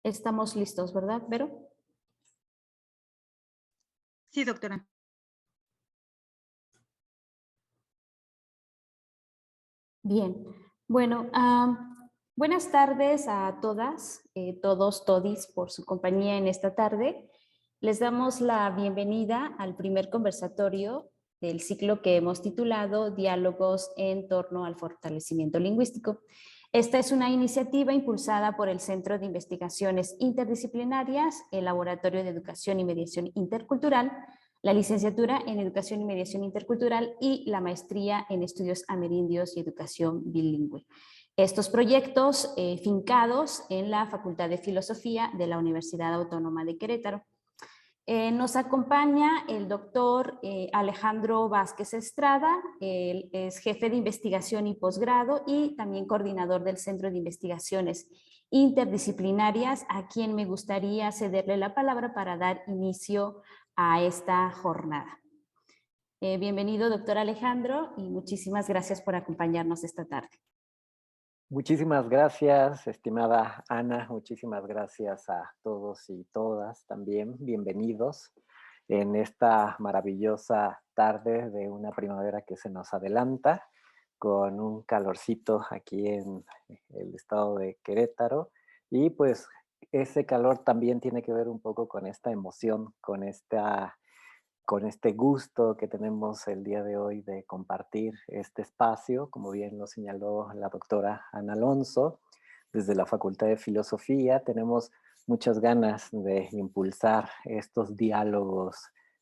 Estamos listos, ¿verdad, Vero? Sí, doctora. Bien. Bueno, buenas tardes a todas, todos, todis, por su compañía en esta tarde. Les damos la bienvenida al primer conversatorio del ciclo que hemos titulado Diálogos en torno al fortalecimiento lingüístico. Esta es una iniciativa impulsada por el Centro de Investigaciones Interdisciplinarias, el Laboratorio de Educación y Mediación Intercultural, la licenciatura en Educación y Mediación Intercultural y la maestría en Estudios Amerindios y Educación Bilingüe. Estos proyectos fincados en la Facultad de Filosofía de la Universidad Autónoma de Querétaro. Nos acompaña el doctor Alejandro Vázquez Estrada, él es jefe de investigación y posgrado y también coordinador del Centro de Investigaciones Interdisciplinarias, a quien me gustaría cederle la palabra para dar inicio a esta jornada. Bienvenido, doctor Alejandro, y muchísimas gracias por acompañarnos esta tarde. Muchísimas gracias, estimada Ana. Muchísimas gracias a todos y todas también. Bienvenidos en esta maravillosa tarde de una primavera que se nos adelanta, con un calorcito aquí en el estado de Querétaro. Y pues ese calor también tiene que ver un poco con esta emoción, con este gusto que tenemos el día de hoy de compartir este espacio, como bien lo señaló la doctora Ana Alonso. Desde la Facultad de Filosofía tenemos muchas ganas de impulsar estos diálogos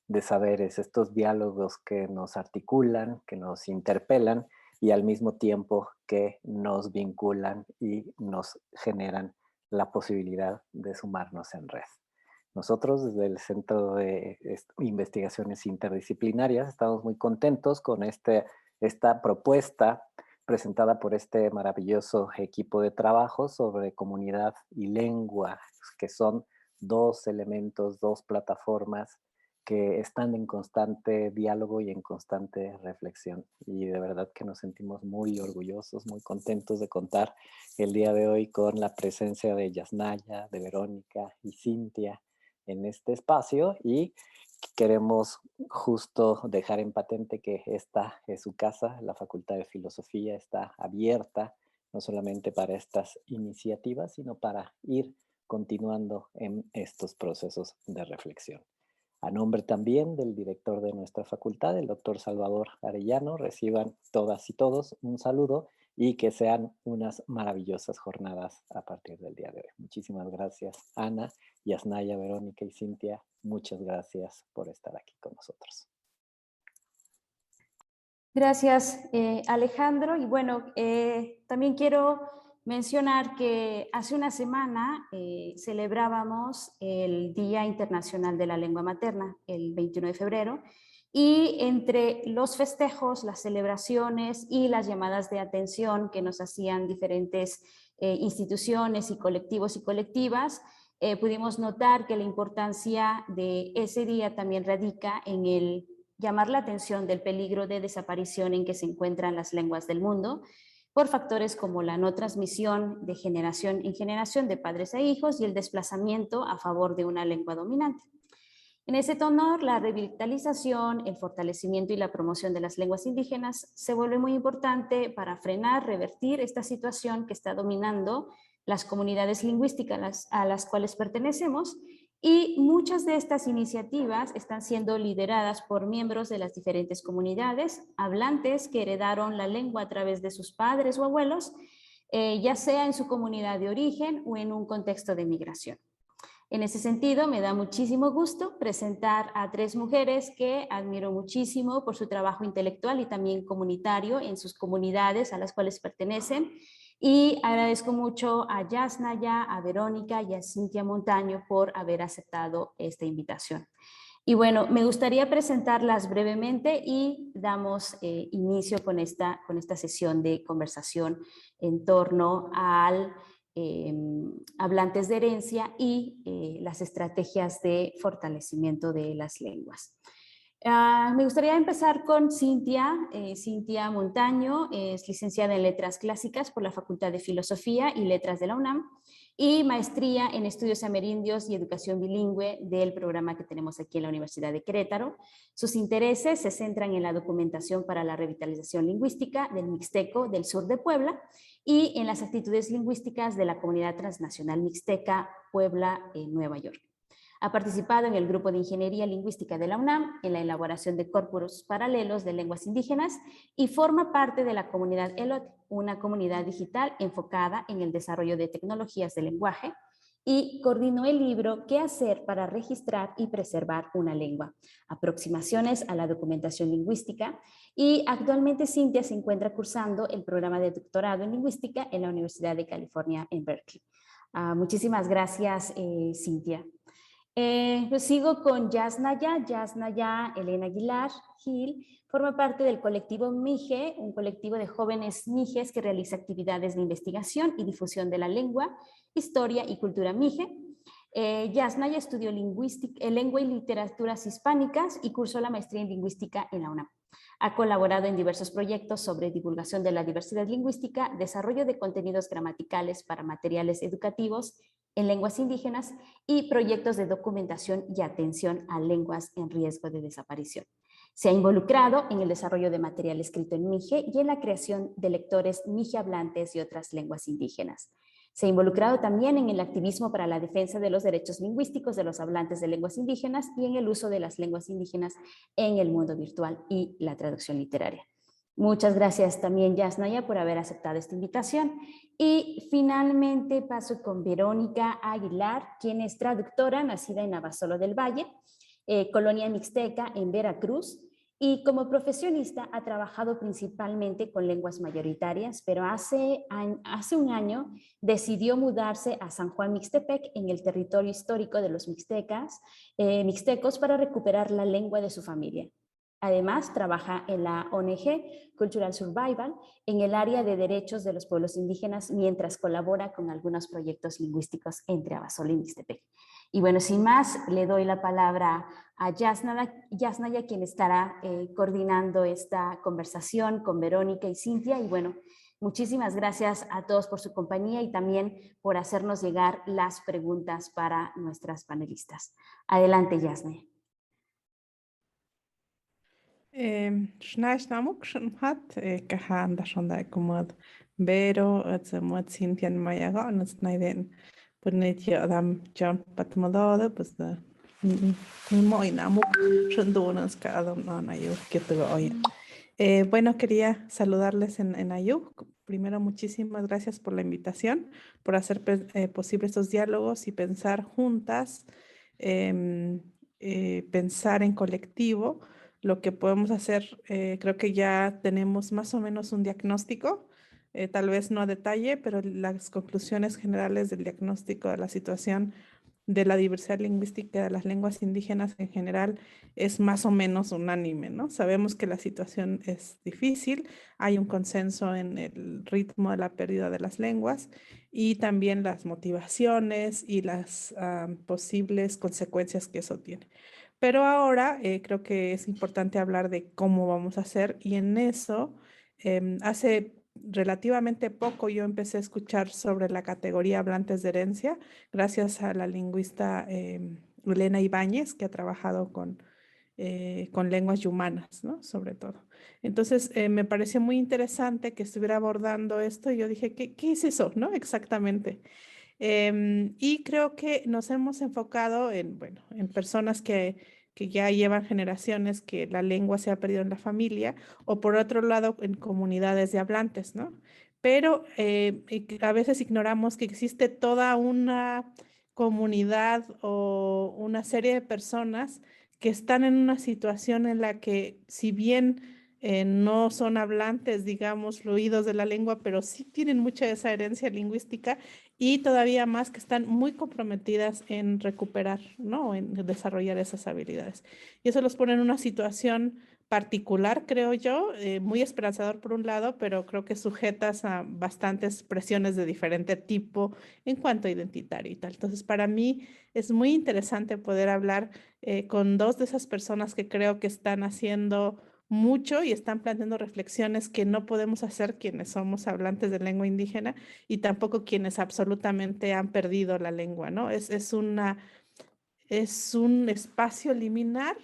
de saberes, estos diálogos que nos articulan, que nos interpelan y al mismo tiempo que nos vinculan y nos generan la posibilidad de sumarnos en red. Nosotros desde el Centro de Investigaciones Interdisciplinarias estamos muy contentos con esta propuesta presentada por este maravilloso equipo de trabajo sobre comunidad y lengua, que son dos elementos, dos plataformas que están en constante diálogo y en constante reflexión. Y de verdad que nos sentimos muy orgullosos, muy contentos de contar el día de hoy con la presencia de Yasnaya, de Verónica y Cintia en este espacio, y queremos justo dejar en patente que esta es su casa. La Facultad de Filosofía está abierta no solamente para estas iniciativas, sino para ir continuando en estos procesos de reflexión. A nombre también del director de nuestra facultad, el doctor Salvador Arellano, reciban todas y todos un saludo y que sean unas maravillosas jornadas a partir del día de hoy. Muchísimas gracias, Ana, Yasnaya, Verónica y Cintia. Muchas gracias por estar aquí con nosotros. Gracias, Alejandro. Y bueno, también quiero mencionar que hace una semana celebrábamos el Día Internacional de la Lengua Materna, el 21 de febrero, y entre los festejos, las celebraciones y las llamadas de atención que nos hacían diferentes instituciones y colectivos y colectivas, pudimos notar que la importancia de ese día también radica en el llamar la atención del peligro de desaparición en que se encuentran las lenguas del mundo por factores como la no transmisión de generación en generación de padres a hijos y el desplazamiento a favor de una lengua dominante. En ese tono, la revitalización, el fortalecimiento y la promoción de las lenguas indígenas se vuelve muy importante para frenar, revertir esta situación que está dominando las comunidades lingüísticas a las cuales pertenecemos, y muchas de estas iniciativas están siendo lideradas por miembros de las diferentes comunidades, hablantes que heredaron la lengua a través de sus padres o abuelos, ya sea en su comunidad de origen o en un contexto de migración. En ese sentido, me da muchísimo gusto presentar a tres mujeres que admiro muchísimo por su trabajo intelectual y también comunitario en sus comunidades a las cuales pertenecen. Y agradezco mucho a Yasnaya, a Verónica y a Cintia Montaño por haber aceptado esta invitación. Y bueno, me gustaría presentarlas brevemente y damos inicio con esta sesión de conversación en torno al hablantes de herencia y las estrategias de fortalecimiento de las lenguas. Me gustaría empezar con Cintia. Cintia Montaño es licenciada en Letras Clásicas por la Facultad de Filosofía y Letras de la UNAM y maestría en estudios amerindios y educación bilingüe del programa que tenemos aquí en la Universidad de Querétaro. Sus intereses se centran en la documentación para la revitalización lingüística del mixteco del sur de Puebla y en las actitudes lingüísticas de la comunidad transnacional mixteca Puebla en Nueva York. Ha participado en el grupo de Ingeniería Lingüística de la UNAM en la elaboración de corpus paralelos de lenguas indígenas y forma parte de la comunidad ELOT, una comunidad digital enfocada en el desarrollo de tecnologías de lenguaje, y coordinó el libro ¿Qué hacer para registrar y preservar una lengua? Aproximaciones a la documentación lingüística, y actualmente Cintia se encuentra cursando el programa de doctorado en lingüística en la Universidad de California en Berkeley. Muchísimas gracias, Cintia. Pues sigo con Yasnaya. Yasnaya Elena Aguilar Gil forma parte del colectivo MIGE, un colectivo de jóvenes mijes que realiza actividades de investigación y difusión de la lengua, historia y cultura mije. Yasnaya estudió lengua y literaturas hispánicas y cursó la maestría en lingüística en la UNAM. Ha colaborado en diversos proyectos sobre divulgación de la diversidad lingüística, desarrollo de contenidos gramaticales para materiales educativos en lenguas indígenas y proyectos de documentación y atención a lenguas en riesgo de desaparición. Se ha involucrado en el desarrollo de material escrito en mije y en la creación de lectores mije hablantes y otras lenguas indígenas. Se ha involucrado también en el activismo para la defensa de los derechos lingüísticos de los hablantes de lenguas indígenas y en el uso de las lenguas indígenas en el mundo virtual y la traducción literaria. Muchas gracias también, Yasnaya, por haber aceptado esta invitación. Y finalmente paso con Verónica Aguilar, quien es traductora, nacida en Abasolo del Valle, colonia mixteca en Veracruz, y como profesionista ha trabajado principalmente con lenguas mayoritarias, pero hace un año decidió mudarse a San Juan Mixtepec, en el territorio histórico de los mixtecos, para recuperar la lengua de su familia. Además, trabaja en la ONG Cultural Survival en el área de derechos de los pueblos indígenas, mientras colabora con algunos proyectos lingüísticos entre Abasolo y Mixtepec. Y bueno, sin más, le doy la palabra a Yasnaya, quien estará coordinando esta conversación con Verónica y Cintia. Y bueno, muchísimas gracias a todos por su compañía y también por hacernos llegar las preguntas para nuestras panelistas. Adelante, Yasnaya. Schneischnamuk hat kahan da schon da kumad Vero at Cintian Mayaga und Snaiden Punetja Adam John Patmodada pues da muy namuk shundonas ka Adam no nayo que te oye. Bueno, quería saludarles en Ayub. Primero, muchísimas gracias por la invitación, por hacer posible estos diálogos y pensar juntas, pensar en colectivo lo que podemos hacer. Creo que ya tenemos más o menos un diagnóstico, tal vez no a detalle, pero las conclusiones generales del diagnóstico de la situación de la diversidad lingüística de las lenguas indígenas en general es más o menos unánime, ¿no? Sabemos que la situación es difícil, hay un consenso en el ritmo de la pérdida de las lenguas y también las motivaciones y las posibles consecuencias que eso tiene. Pero ahora creo que es importante hablar de cómo vamos a hacer, y en eso hace relativamente poco yo empecé a escuchar sobre la categoría hablantes de herencia, gracias a la lingüista Elena Ibáñez, que ha trabajado con lenguas yumanas, ¿no? Sobre todo. Entonces, me pareció muy interesante que estuviera abordando esto y yo dije, ¿qué es eso, no? Exactamente. Y creo que nos hemos enfocado en, bueno, en personas que ya llevan generaciones que la lengua se ha perdido en la familia, o por otro lado en comunidades de hablantes, ¿no? Pero a veces ignoramos que existe toda una comunidad o una serie de personas que están en una situación en la que, si bien no son hablantes, digamos, fluidos de la lengua, pero sí tienen mucha de esa herencia lingüística, y todavía más que están muy comprometidas en recuperar, ¿no? En desarrollar esas habilidades. Y eso los pone en una situación particular, creo yo, muy esperanzador por un lado, pero creo que sujetas a bastantes presiones de diferente tipo en cuanto a identitario y tal. Entonces, para mí es muy interesante poder hablar con dos de esas personas que creo que están haciendo mucho y están planteando reflexiones que no podemos hacer quienes somos hablantes de lengua indígena y tampoco quienes absolutamente han perdido la lengua, ¿no? Es un espacio liminar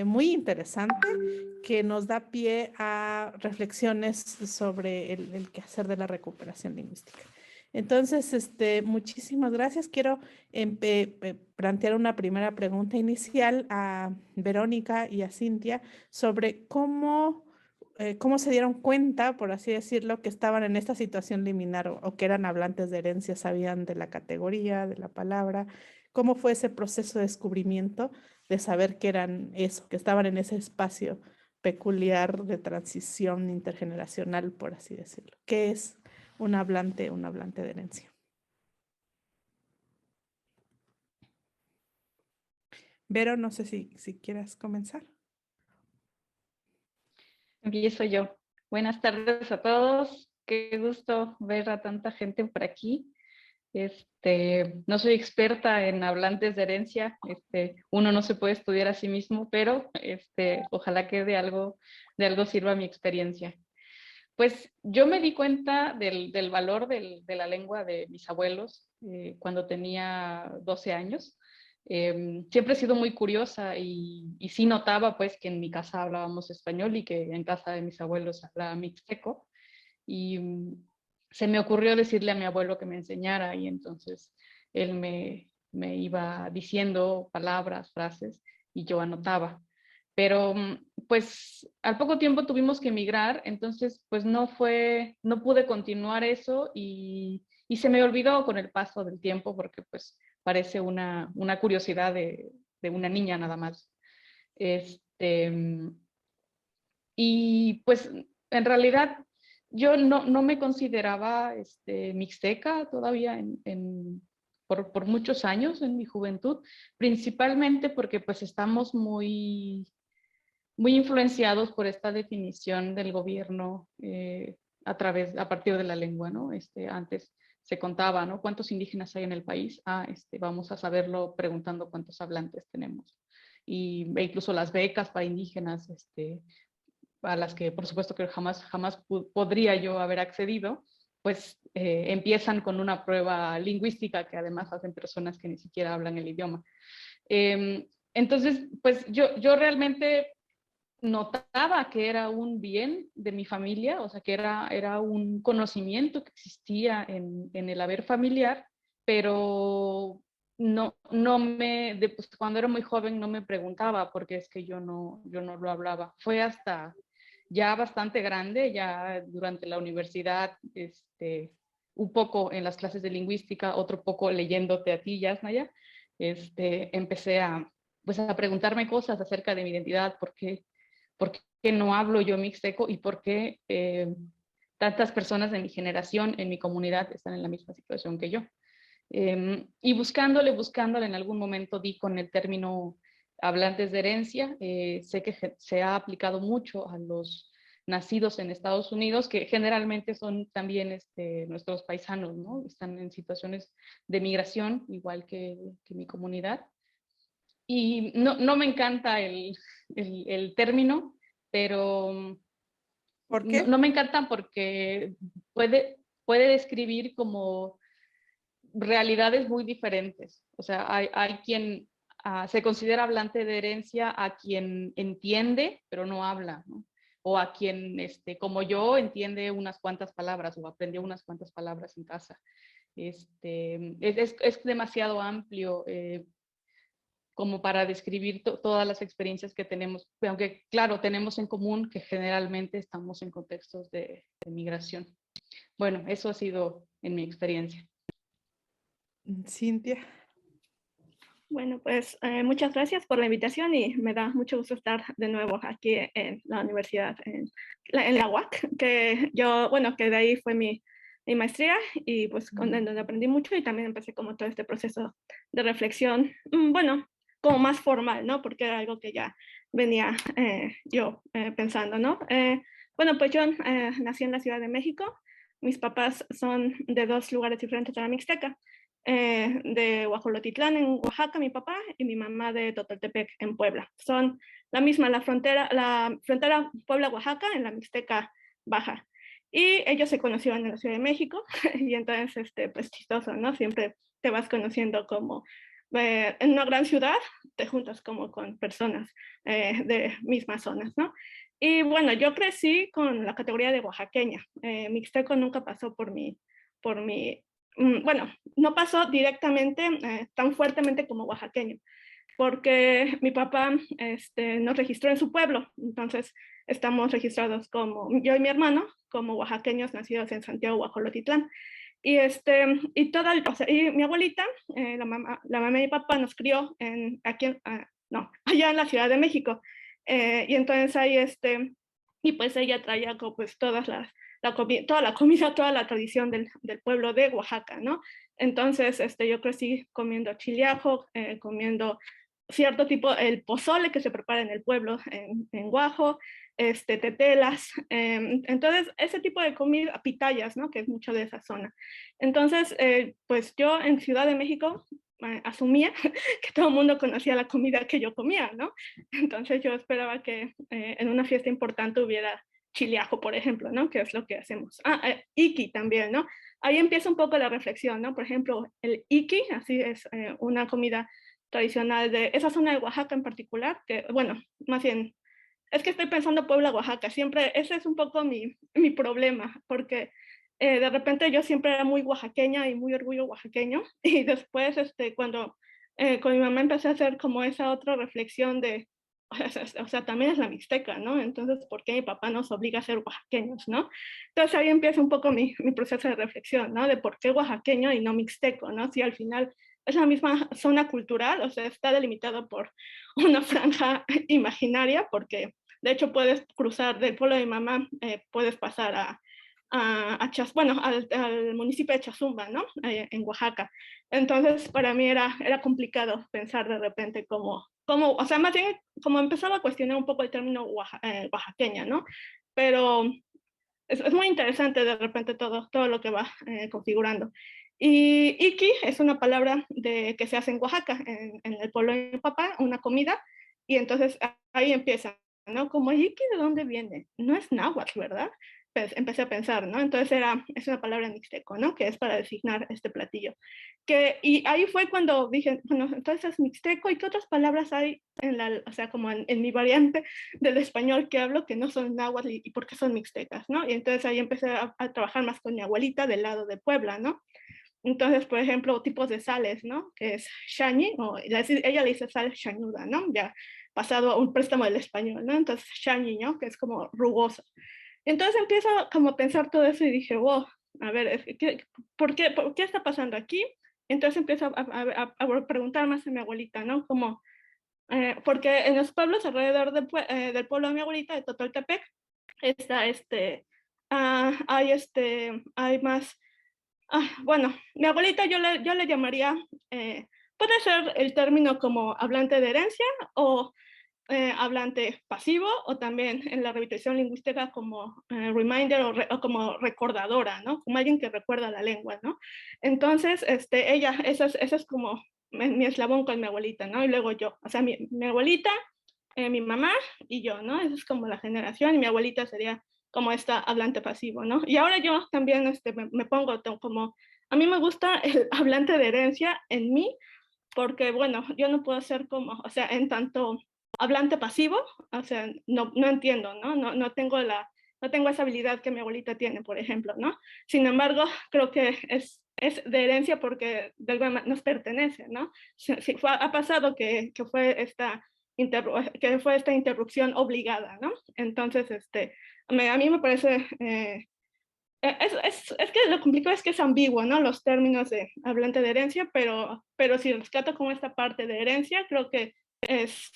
muy interesante que nos da pie a reflexiones sobre el quehacer de la recuperación lingüística. Entonces, muchísimas gracias. Quiero plantear una primera pregunta inicial a Verónica y a Cintia sobre cómo se dieron cuenta, por así decirlo, que estaban en esta situación liminar o que eran hablantes de herencia, sabían de la categoría, de la palabra. ¿Cómo fue ese proceso de descubrimiento de saber que eran eso, que estaban en ese espacio peculiar de transición intergeneracional, por así decirlo? ¿Qué es un hablante de herencia? Vero, no sé si quieras comenzar. Empiezo yo. Buenas tardes a todos. Qué gusto ver a tanta gente por aquí. No soy experta en hablantes de herencia. Uno no se puede estudiar a sí mismo, pero ojalá que de algo sirva mi experiencia. Pues yo me di cuenta del valor de la lengua de mis abuelos cuando tenía 12 años. Siempre he sido muy curiosa y sí notaba pues que en mi casa hablábamos español y que en casa de mis abuelos hablaba mixteco. Y se me ocurrió decirle a mi abuelo que me enseñara y entonces él me iba diciendo palabras, frases y yo anotaba. Pero pues al poco tiempo tuvimos que emigrar, entonces pues no pude continuar eso y se me olvidó con el paso del tiempo porque pues parece una curiosidad de una niña nada más. Y pues en realidad yo no me consideraba mixteca todavía por muchos años en mi juventud, principalmente porque pues estamos muy influenciados por esta definición del gobierno a partir de la lengua, ¿no? Antes se contaba, ¿no? ¿Cuántos indígenas hay en el país? Vamos a saberlo preguntando cuántos hablantes tenemos. E incluso las becas para indígenas, a las que por supuesto que jamás podría yo haber accedido, pues empiezan con una prueba lingüística que además hacen personas que ni siquiera hablan el idioma. Entonces, pues yo realmente notaba que era un bien de mi familia, o sea, que era un conocimiento que existía en el haber familiar, pero pues, cuando era muy joven no me preguntaba porque es que yo no lo hablaba. Fue hasta ya bastante grande, ya durante la universidad, un poco en las clases de lingüística, otro poco leyéndote a ti, Yasnaya, empecé a preguntarme cosas acerca de mi identidad, por qué no hablo yo mixteco y por qué tantas personas de mi generación, en mi comunidad, están en la misma situación que yo. Y buscándole, en algún momento di con el término hablantes de herencia. Sé que se ha aplicado mucho a los nacidos en Estados Unidos, que generalmente son también nuestros paisanos, ¿no? Están en situaciones de migración, igual que mi comunidad. Y no me encanta el término, pero ¿Por qué? no me encanta porque puede describir como realidades muy diferentes. O sea, hay quien se considera hablante de herencia a quien entiende, pero no habla, ¿no? O a quien, como yo, entiende unas cuantas palabras o aprendió unas cuantas palabras en casa. Es demasiado amplio como para describir todas las experiencias que tenemos, aunque claro, tenemos en común que generalmente estamos en contextos de migración. Bueno, eso ha sido en mi experiencia. Cintia. Bueno, pues muchas gracias por la invitación y me da mucho gusto estar de nuevo aquí en la universidad, en la UAC, que de ahí fue mi maestría y pues donde aprendí mucho y también empecé como todo este proceso de reflexión, bueno, como más formal, ¿no? Porque era algo que ya venía yo pensando, ¿no? Bueno, pues yo nací en la Ciudad de México, mis papás son de 2 lugares diferentes de la Mixteca. de Huajolotitlán en Oaxaca, mi papá, y mi mamá de Totoltepec en Puebla. Son la misma, la frontera Puebla-Oaxaca en la Mixteca Baja. Y ellos se conocieron en la Ciudad de México y entonces, pues chistoso, ¿no? Siempre te vas conociendo como en una gran ciudad, te juntas como con personas de mismas zonas, ¿no? Y bueno, yo crecí con la categoría de oaxaqueña. Mixteco nunca pasó por mi, bueno, no pasó directamente tan fuertemente como oaxaqueño, porque mi papá nos registró en su pueblo, entonces estamos registrados como, yo y mi hermano, como oaxaqueños nacidos en Santiago, Huajolotitlán. Y, o sea, y mi abuelita, la mamá de mi papá nos crió no, allá en la Ciudad de México. Y entonces ahí, y pues ella traía pues toda la comida, toda la tradición del pueblo de Oaxaca, ¿no? Entonces, yo crecí comiendo chiliajo, comiendo cierto tipo, el pozole que se prepara en el pueblo, en Guajo, tetelas, entonces ese tipo de comida, pitayas, ¿no? Que es mucho de esa zona. Entonces, pues yo en Ciudad de México asumía que todo el mundo conocía la comida que yo comía, ¿no? Entonces yo esperaba que en una fiesta importante hubiera chiliajo, por ejemplo, ¿no? Que es lo que hacemos. Iki también, ¿no? Ahí empieza un poco la reflexión, ¿no? Por ejemplo, el iki, así es una comida tradicional de esa zona de Oaxaca en particular, que, bueno, más bien, es que estoy pensando Puebla, Oaxaca, siempre, ese es un poco mi problema, porque de repente yo siempre era muy oaxaqueña y muy orgullo oaxaqueño, y después, cuando con mi mamá empecé a hacer como esa otra reflexión de, o sea, también es la mixteca, ¿no? Entonces, ¿por qué mi papá nos obliga a ser oaxaqueños, ¿no? Entonces ahí empieza un poco mi proceso de reflexión, ¿no? De por qué oaxaqueño y no mixteco, ¿no? Si al final es la misma zona cultural, o sea, está delimitado por una franja imaginaria, porque de hecho puedes cruzar del pueblo de mi mamá, puedes pasar bueno, al municipio de Chazumba, ¿no? En Oaxaca. Entonces, para mí era complicado pensar de repente o sea, más bien como empezaba a cuestionar un poco el término oaxaqueña, ¿no? Pero es muy interesante de repente todo lo que va configurando. Y iki es una palabra que se hace en Oaxaca, en el pueblo de mi papá, una comida, y entonces ahí empieza, ¿no? Como iki, ¿de dónde viene? No es náhuatl, ¿verdad? Pues empecé a pensar, ¿no? Entonces es una palabra en mixteco, ¿no? Que es para designar este platillo. Y ahí fue cuando dije, bueno, entonces es mixteco, ¿y qué otras palabras hay o sea, como en mi variante del español que hablo que no son náhuatl y por qué son mixtecas, ¿no? Y entonces ahí empecé a trabajar más con mi abuelita del lado de Puebla, ¿no? Entonces, por ejemplo, tipos de sales, ¿no? Que es shani, ella le dice sal shanuda, ¿no? Ya pasado a un préstamo del español, ¿no? Entonces, shani, ¿no? Que es como rugoso. Entonces empiezo como a pensar todo eso y dije, wow, a ver, ¿por qué está pasando aquí? Entonces empiezo a preguntar más a mi abuelita, ¿no? Como, porque en los pueblos alrededor del pueblo de mi abuelita, de Totoltepec, está hay más, bueno, mi abuelita yo le llamaría, puede ser el término como hablante de herencia o hablante pasivo, o también en la revitalización lingüística como reminder o como recordadora, ¿no? Como alguien que recuerda la lengua, ¿no? Entonces, esa es como mi eslabón con mi abuelita, ¿no? Y luego yo, o sea, mi abuelita, mi mamá y yo, ¿no? Esa es como la generación, y mi abuelita sería como esta hablante pasivo, ¿no? Y ahora yo también me pongo como, a mí me gusta el hablante de herencia en mí, porque, bueno, yo no puedo ser como, o sea, en tanto hablante pasivo, o sea, no entiendo, ¿no? No tengo esa habilidad que mi abuelita tiene, por ejemplo, ¿no? Sin embargo, creo que es de herencia porque de alguna manera nos pertenece, ¿no? Sí, ha pasado que fue esta interrupción obligada, ¿no? Entonces, a mí me parece... es que lo complicado es que es ambiguo, ¿no? Los términos de hablante de herencia, pero si rescato como esta parte de herencia, creo que es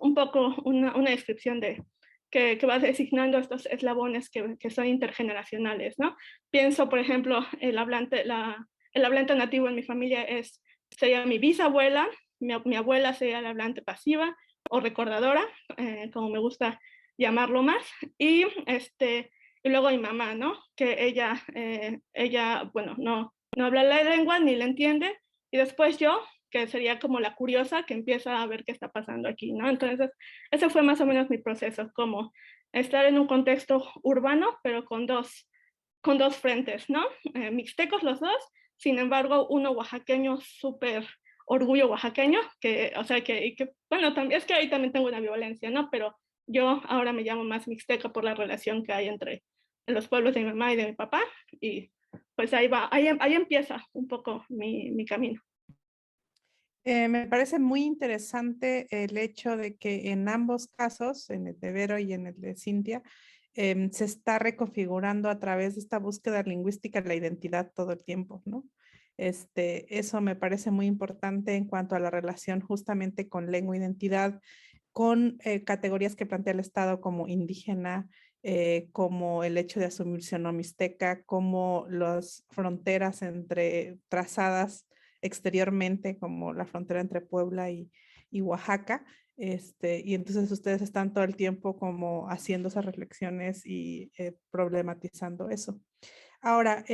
un poco una descripción de que va designando estos eslabones que son intergeneracionales, ¿no? Pienso, por ejemplo, el hablante nativo en mi familia sería mi bisabuela, mi abuela sería la hablante pasiva o recordadora, como me gusta llamarlo más, y luego mi mamá, ¿no? Que ella, bueno, no no habla la lengua ni la entiende, y después yo, que sería como la curiosa que empieza a ver qué está pasando aquí, ¿no? Entonces, ese fue más o menos mi proceso, como estar en un contexto urbano, pero con dos frentes, ¿no? Mixtecos los dos, sin embargo, uno oaxaqueño súper orgullo oaxaqueño, que, o sea, que, bueno, también, es que ahí también tengo una violencia, ¿no? Pero yo ahora me llamo más mixteca por la relación que hay entre los pueblos de mi mamá y de mi papá, y pues ahí va, ahí empieza un poco mi camino. Me parece muy interesante el hecho de que en ambos casos, en el de Vero y en el de Cintia, se está reconfigurando a través de esta búsqueda lingüística la identidad todo el tiempo, ¿no? Eso me parece muy importante en cuanto a la relación justamente con lengua e identidad, con categorías que plantea el Estado como indígena, como el hecho de asumirse o no mixteca, como las fronteras entre trazadas exteriormente, como la frontera entre Puebla y Oaxaca. Y entonces ustedes están todo el tiempo como haciendo esas reflexiones y problematizando eso. Ahora,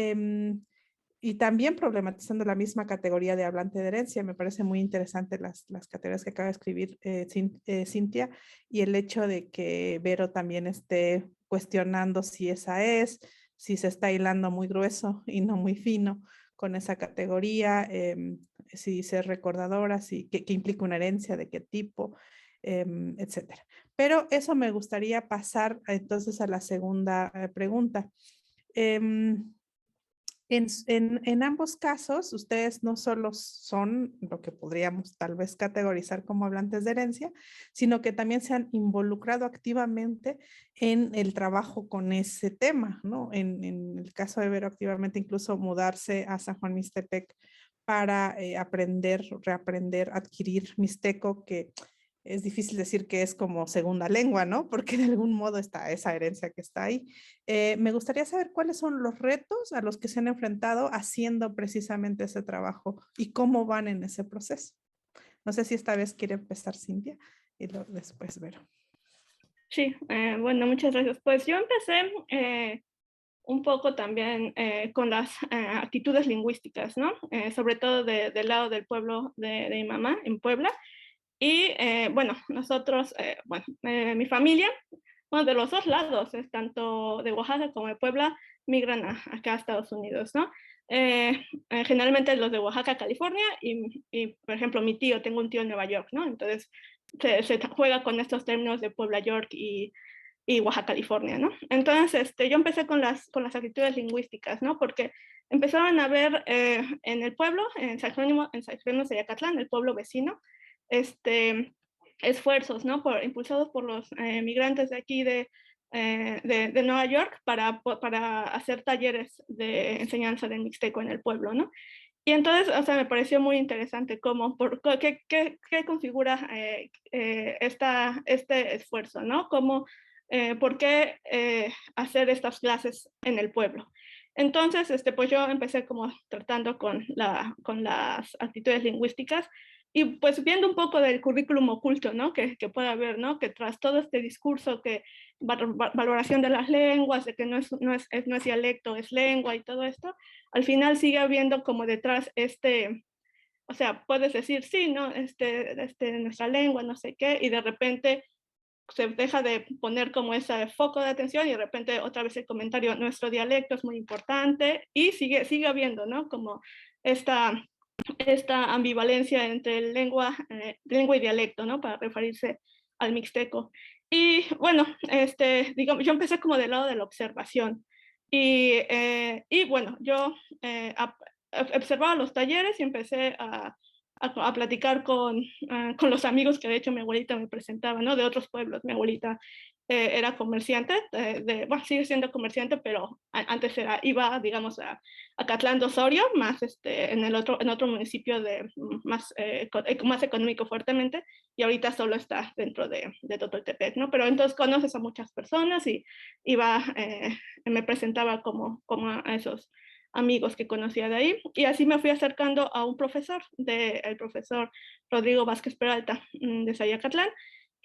y también problematizando la misma categoría de hablante de herencia. Me parece muy interesante las categorías que acaba de escribir Cintia, y el hecho de que Vero también esté cuestionando si esa es, si se está hilando muy grueso y no muy fino con esa categoría, si ser recordadora, si, qué implica una herencia, de qué tipo, etcétera. Pero eso me gustaría pasar entonces a la segunda pregunta. En ambos casos, ustedes no solo son lo que podríamos tal vez categorizar como hablantes de herencia, sino que también se han involucrado activamente en el trabajo con ese tema, ¿no? En el caso de Vero, activamente incluso mudarse a San Juan Mixtepec para aprender, reaprender, adquirir mixteco, que es difícil decir que es como segunda lengua, ¿no? Porque de algún modo está esa herencia que está ahí. Me gustaría saber cuáles son los retos a los que se han enfrentado haciendo precisamente ese trabajo y cómo van en ese proceso. No sé si esta vez quiere empezar Cintia y después Vero. Sí, bueno, muchas gracias. Pues yo empecé un poco también con las actitudes lingüísticas, ¿no? Sobre todo del lado del pueblo de mi mamá, en Puebla. Y bueno, nosotros, mi familia, bueno, de los dos lados, tanto de Oaxaca como de Puebla, migran acá a Estados Unidos, ¿no? Generalmente los de Oaxaca, California, y por ejemplo, mi tío, tengo un tío en Nueva York, ¿no? Entonces se juega con estos términos de Puebla, York y Oaxaca, California, ¿no? Entonces, yo empecé con las actitudes lingüísticas, ¿no? Porque empezaban a ver en el pueblo, en San Jerónimo, Zayacatlán, el pueblo vecino, esfuerzos, ¿no? Impulsados por los migrantes de aquí de Nueva York para hacer talleres de enseñanza de mixteco en el pueblo, ¿no? Y entonces, o sea, me pareció muy interesante qué configura este esfuerzo, ¿no? ¿Por qué hacer estas clases en el pueblo? Entonces, pues yo empecé como tratando con las actitudes lingüísticas y pues viendo un poco del currículum oculto, ¿no? Que puede haber, ¿no? Que tras todo este discurso que valoración de las lenguas, de que no es dialecto, es lengua y todo esto, al final sigue habiendo como detrás o sea, puedes decir, sí, ¿no? Nuestra lengua, no sé qué, y de repente se deja de poner como ese foco de atención y de repente otra vez el comentario, nuestro dialecto es muy importante, y sigue habiendo, ¿no? Como esta ambivalencia entre lengua y dialecto, ¿no? Para referirse al mixteco. Y bueno, digamos, yo empecé como del lado de la observación. Y bueno, yo observaba los talleres y empecé a platicar con los amigos que de hecho mi abuelita me presentaba, ¿no? De otros pueblos. Mi abuelita era comerciante, bueno, sigue siendo comerciante, pero antes iba, digamos, a Catlán de Osorio, más en otro municipio más económico fuertemente, y ahorita solo está dentro de Totoltepec, ¿no? Pero entonces conoces a muchas personas y me presentaba como a esos amigos que conocía de ahí, y así me fui acercando a un profesor, el profesor Rodrigo Vázquez Peralta, de Zayacatlán,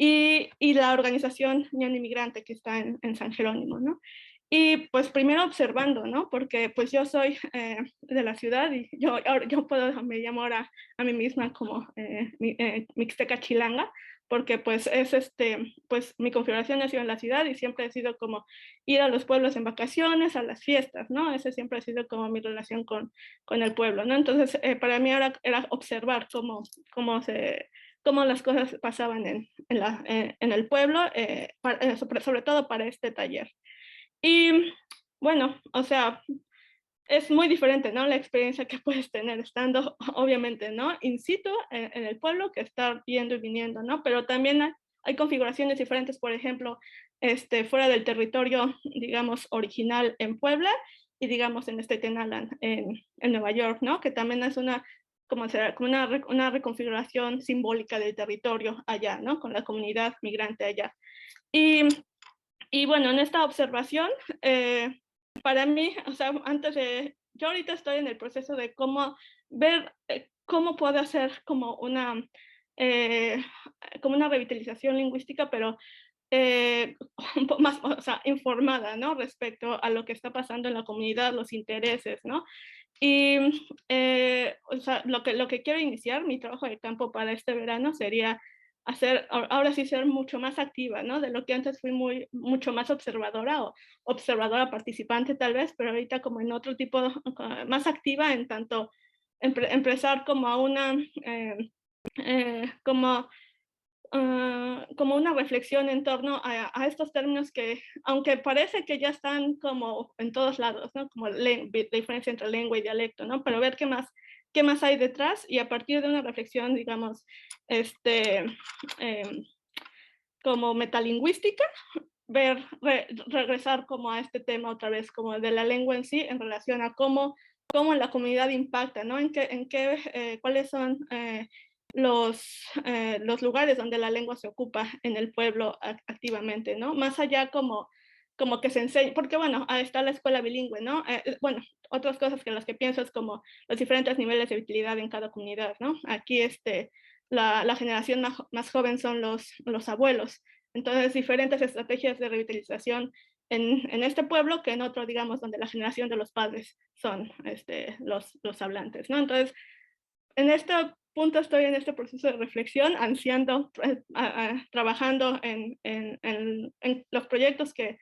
y la organización Unión Inmigrante que está en San Jerónimo, ¿no? Y pues primero observando, ¿no? Porque pues yo soy de la ciudad y me llamo ahora a mí misma como Mixteca Chilanga, porque pues pues mi configuración ha sido en la ciudad y siempre ha sido como ir a los pueblos en vacaciones, a las fiestas, ¿no? Ese siempre ha sido como mi relación con el pueblo, ¿no? Entonces para mí ahora era observar cómo las cosas pasaban en el pueblo, sobre todo para este taller. Y bueno, o sea, es muy diferente, ¿no? La experiencia que puedes tener estando, obviamente, ¿no? In situ en el pueblo que estar yendo y viniendo, ¿no? Pero también hay configuraciones diferentes, por ejemplo, fuera del territorio, digamos, original en Puebla y, digamos, en Staten Island, en Nueva York, ¿no? Que también es como una reconfiguración simbólica del territorio allá, ¿no? Con la comunidad migrante allá. Y bueno, en esta observación, para mí, o sea, yo ahorita estoy en el proceso de cómo ver cómo puedo hacer como una revitalización lingüística, pero un poco más, o sea, informada, ¿no? Respecto a lo que está pasando en la comunidad, los intereses, ¿no? Y, o sea, lo que quiero iniciar, mi trabajo de campo para este verano sería ahora sí ser mucho más activa, ¿no? De lo que antes fui mucho más observadora o observadora participante tal vez, pero ahorita como en otro tipo, más activa en tanto empezar como a como una reflexión en torno a estos términos que, aunque parece que ya están como en todos lados, ¿no? Como la diferencia entre lengua y dialecto, ¿no? Pero ver qué más hay detrás y a partir de una reflexión, digamos, como metalingüística, regresar como a este tema otra vez, como de la lengua en sí, en relación a cómo la comunidad impacta, ¿no? ¿Cuáles son los lugares donde la lengua se ocupa en el pueblo activamente, ¿no? Más allá como que se enseña, porque bueno, ahí está la escuela bilingüe, ¿no? Bueno, otras cosas que las que pienso es como los diferentes niveles de utilidad en cada comunidad, ¿no? Aquí la generación más joven son los abuelos, entonces diferentes estrategias de revitalización en este pueblo que en otro, digamos, donde la generación de los padres son los hablantes, ¿no? Entonces, en este punto estoy en este proceso de reflexión, ansiando, trabajando en los proyectos que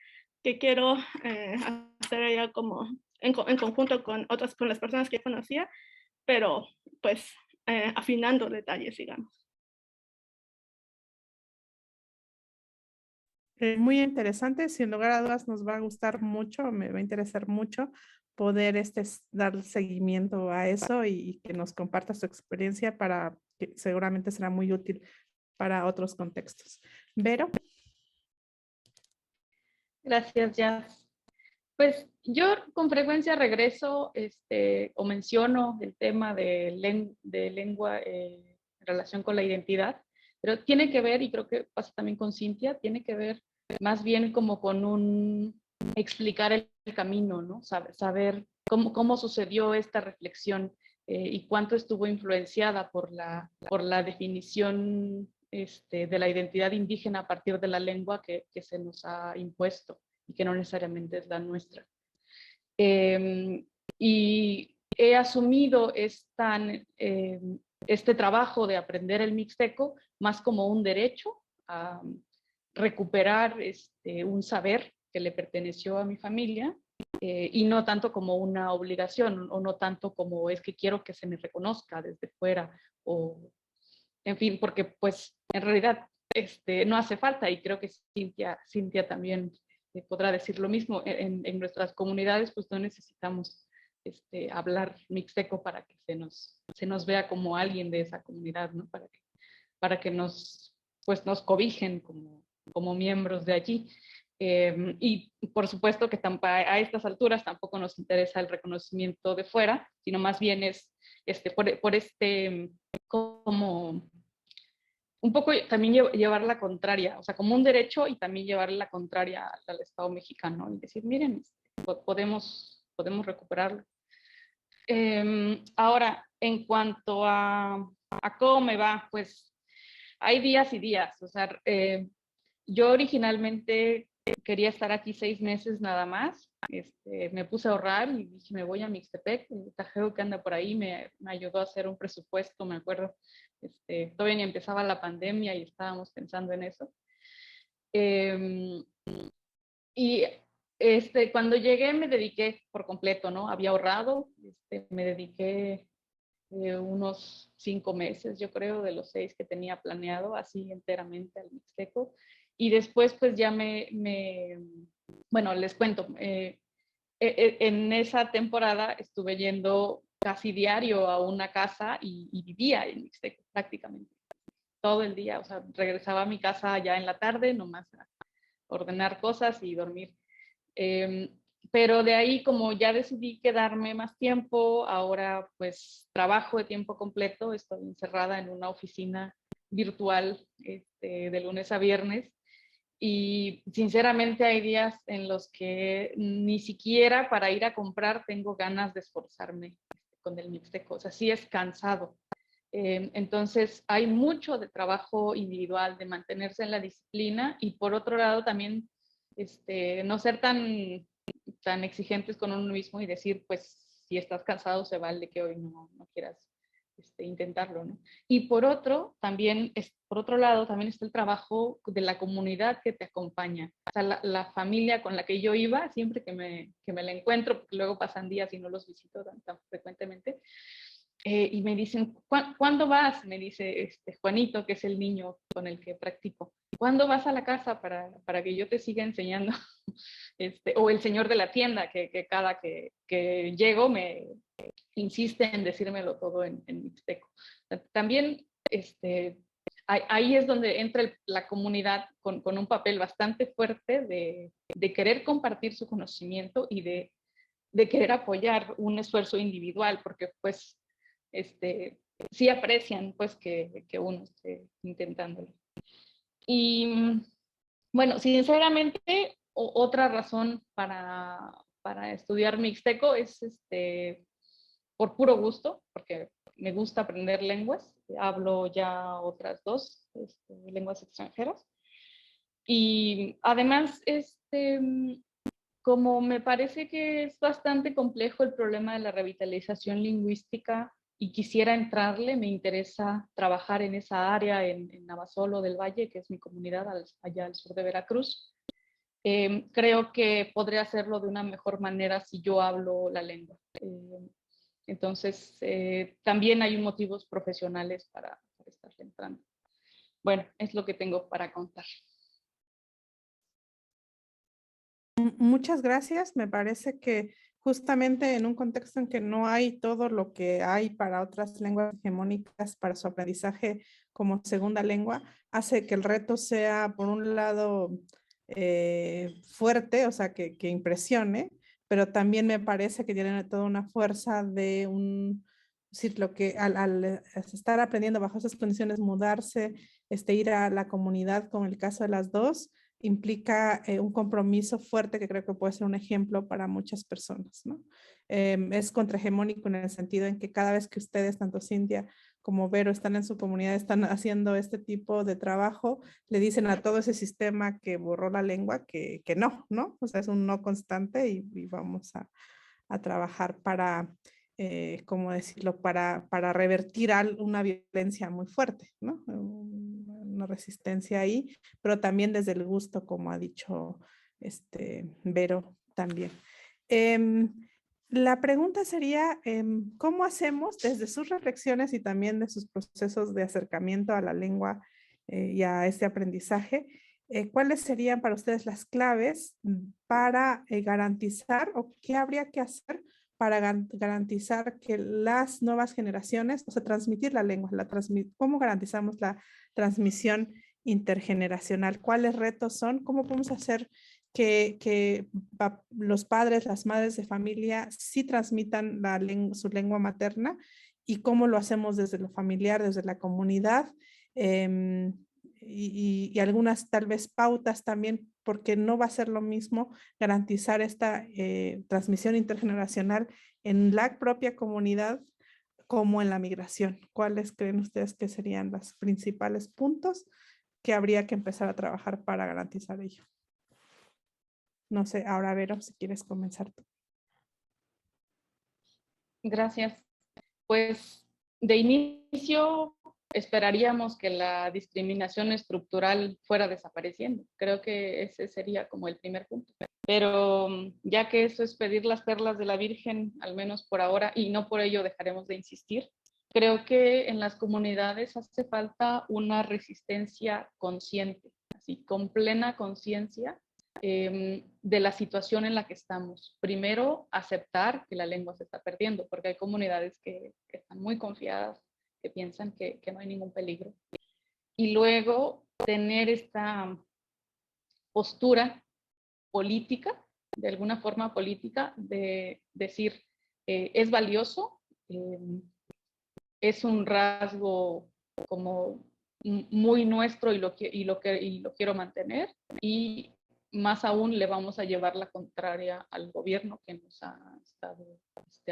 quiero hacer allá como en conjunto con las personas que conocía, pero pues afinando detalles, digamos. Muy interesante, sin lugar a dudas nos va a gustar mucho, me va a interesar mucho poder dar seguimiento a eso y que nos compartas tu experiencia para que seguramente será muy útil para otros contextos. Vero. Gracias, Jazz. Pues yo con frecuencia regreso o menciono el tema de lengua en relación con la identidad, pero tiene que ver, y creo que pasa también con Cintia, tiene que ver más bien como con explicar el camino, ¿no? Saber cómo sucedió esta reflexión y cuánto estuvo influenciada por la definición de la identidad indígena a partir de la lengua que se nos ha impuesto y que no necesariamente es la nuestra. Y he asumido este trabajo de aprender el mixteco más como un derecho a recuperar un saber que le perteneció a mi familia y no tanto como una obligación o no tanto como es que quiero que se me reconozca desde fuera o en fin, porque pues en realidad no hace falta y creo que Cintia también podrá decir lo mismo. En nuestras comunidades pues no necesitamos hablar mixteco para que se nos vea como alguien de esa comunidad, ¿no? Para que nos cobijen como miembros de allí. Y por supuesto que a estas alturas tampoco nos interesa el reconocimiento de fuera, sino más bien es como un poco también llevar la contraria, o sea, como un derecho y también llevar la contraria al Estado mexicano y decir, miren, podemos recuperarlo. Ahora, en cuanto a cómo me va, pues hay días y días, o sea, yo originalmente quería estar aquí 6 meses nada más. Me puse a ahorrar y dije, me voy a Mixtepec. El tajeo que anda por ahí me ayudó a hacer un presupuesto, me acuerdo. Todavía ni empezaba la pandemia y estábamos pensando en eso. Y cuando llegué me dediqué por completo, ¿no? Había ahorrado, me dediqué unos 5 meses, yo creo, de los 6 que tenía planeado, así enteramente al Mixteco. Y después pues ya bueno, les cuento, en esa temporada estuve yendo casi diario a una casa y vivía en Mixteco prácticamente todo el día. O sea, regresaba a mi casa ya en la tarde, nomás a ordenar cosas y dormir. Pero de ahí, como ya decidí quedarme más tiempo, ahora pues trabajo de tiempo completo, estoy encerrada en una oficina virtual de lunes a viernes. Y sinceramente hay días en los que ni siquiera para ir a comprar tengo ganas de esforzarme con el Mixteco. O sea, sí es cansado. Entonces hay mucho de trabajo individual, de mantenerse en la disciplina, y por otro lado también no ser tan exigentes con uno mismo y decir, pues si estás cansado se vale que hoy no quieras intentarlo, ¿no? Y por otro lado también está el trabajo de la comunidad que te acompaña. O sea, la familia con la que yo iba, siempre que me la encuentro, porque luego pasan días y no los visito tan frecuentemente, y me dicen, ¿cuándo vas? Me dice Juanito, que es el niño con el que practico. ¿Cuándo vas a la casa para que yo te siga enseñando? O el señor de la tienda, que cada que llego me insiste en decírmelo todo en mixteco. También ahí es donde entra la comunidad con un papel bastante fuerte de querer compartir su conocimiento y de querer apoyar un esfuerzo individual, porque pues sí aprecian pues que uno esté intentándolo. Y bueno, sinceramente, otra razón para estudiar mixteco es por puro gusto, porque me gusta aprender lenguas. Hablo ya otras 2 lenguas extranjeras. Y además, como me parece que es bastante complejo el problema de la revitalización lingüística y quisiera entrarle, me interesa trabajar en esa área en Navasolo del Valle, que es mi comunidad allá al sur de Veracruz. Creo que podré hacerlo de una mejor manera si yo hablo la lengua. Entonces, también hay motivos profesionales para estar entrando. Bueno, es lo que tengo para contar. Muchas gracias. Me parece que justamente en un contexto en que no hay todo lo que hay para otras lenguas hegemónicas para su aprendizaje como segunda lengua, hace que el reto sea, por un lado, fuerte, o sea, que impresione, pero también me parece que tiene toda una fuerza de decir, lo que al estar aprendiendo bajo esas condiciones, mudarse, ir a la comunidad, con el caso de las dos, implica un compromiso fuerte que creo que puede ser un ejemplo para muchas personas, ¿no? Es contrahegemónico en el sentido en que cada vez que ustedes, tanto Cintia como Vero, están en su comunidad, están haciendo este tipo de trabajo, le dicen a todo ese sistema que borró la lengua que no, ¿no? O sea, es un no constante y vamos a trabajar para, ¿cómo decirlo? Para revertir una violencia muy fuerte, ¿no? Una resistencia ahí, pero también desde el gusto, como ha dicho Vero también. La pregunta sería, ¿cómo hacemos desde sus reflexiones y también de sus procesos de acercamiento a la lengua y a este aprendizaje? ¿Cuáles serían para ustedes las claves para garantizar o qué habría que hacer para garantizar que las nuevas generaciones, o sea, transmitir la lengua, cómo garantizamos la transmisión intergeneracional? ¿Cuáles retos son? ¿Cómo podemos hacer que los padres, las madres de familia sí transmitan su lengua materna? ¿Y cómo lo hacemos desde lo familiar, desde la comunidad? Y algunas tal vez pautas también, porque no va a ser lo mismo garantizar esta transmisión intergeneracional en la propia comunidad como en la migración. ¿Cuáles creen ustedes que serían los principales puntos que habría que empezar a trabajar para garantizar ello? No sé, ahora Vero, si quieres comenzar tú. Gracias. Pues de inicio esperaríamos que la discriminación estructural fuera desapareciendo. Creo que ese sería como el primer punto. Pero ya que eso es pedir las perlas de la Virgen, al menos por ahora, y no por ello dejaremos de insistir, creo que en las comunidades hace falta una resistencia consciente, así, con plena conciencia de la situación en la que estamos. Primero, aceptar que la lengua se está perdiendo, porque hay comunidades que están muy confiadas, que piensan que no hay ningún peligro. Y luego, tener esta postura política, de alguna forma política, de decir, es valioso, es un rasgo como muy nuestro y lo quiero mantener, y más aún le vamos a llevar la contraria al gobierno que nos ha estado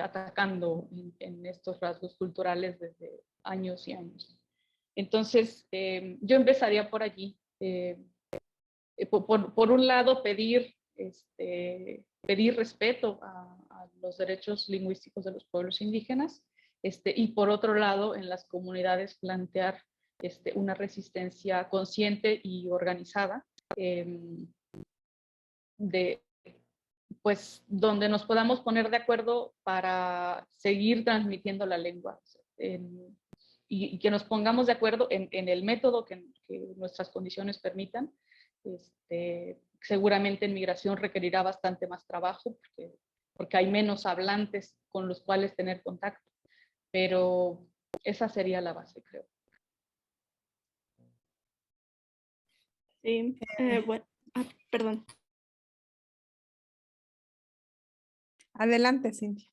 atacando en estos rasgos culturales desde años y años. Entonces, yo empezaría por allí. Por un lado, pedir respeto a los derechos lingüísticos de los pueblos indígenas, y por otro lado, en las comunidades plantear una resistencia consciente y organizada, pues donde nos podamos poner de acuerdo para seguir transmitiendo la lengua, y que nos pongamos de acuerdo en el método que nuestras condiciones permitan. Seguramente en migración requerirá bastante más trabajo porque hay menos hablantes con los cuales tener contacto, pero esa sería la base, creo. Sí, bueno, perdón. Adelante, Cintia.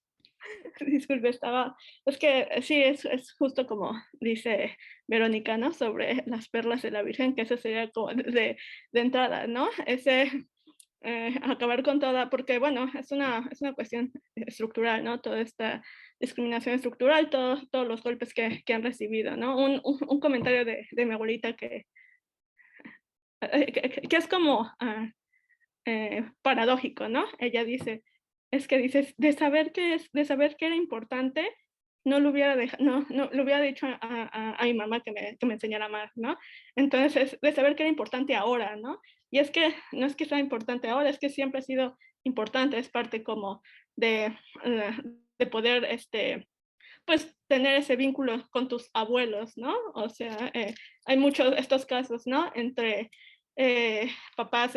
Disculpe, es que sí, es justo como dice Verónica, ¿no? Sobre las perlas de la Virgen, que eso sería como de entrada, ¿no? Acabar con toda, porque bueno, es una cuestión estructural, ¿no? Toda esta discriminación estructural, todos los golpes que han recibido, ¿no? Un comentario de mi abuelita que es como paradójico, ¿no? Ella dice, de saber que era importante, no lo hubiera lo hubiera dicho a mi mamá que me enseñara más, ¿no? Entonces, de saber que era importante ahora, ¿no? Y es que no es que sea importante ahora, es que siempre ha sido importante, es parte como de poder, pues, tener ese vínculo con tus abuelos, ¿no? O sea, hay muchos estos casos, ¿no? Entre papás,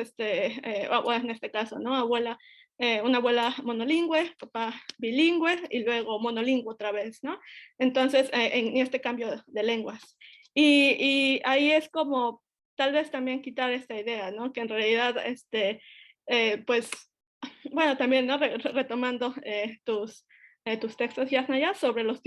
bueno, en este caso, ¿no? Una abuela monolingüe, papá bilingüe y luego monolingüe otra vez, ¿no? Entonces, en este cambio de lenguas. Y ahí es como tal vez también quitar esta idea, ¿no? Que en realidad, pues, bueno, también, ¿no? Retomando tus textos, Yasnaya, sobre los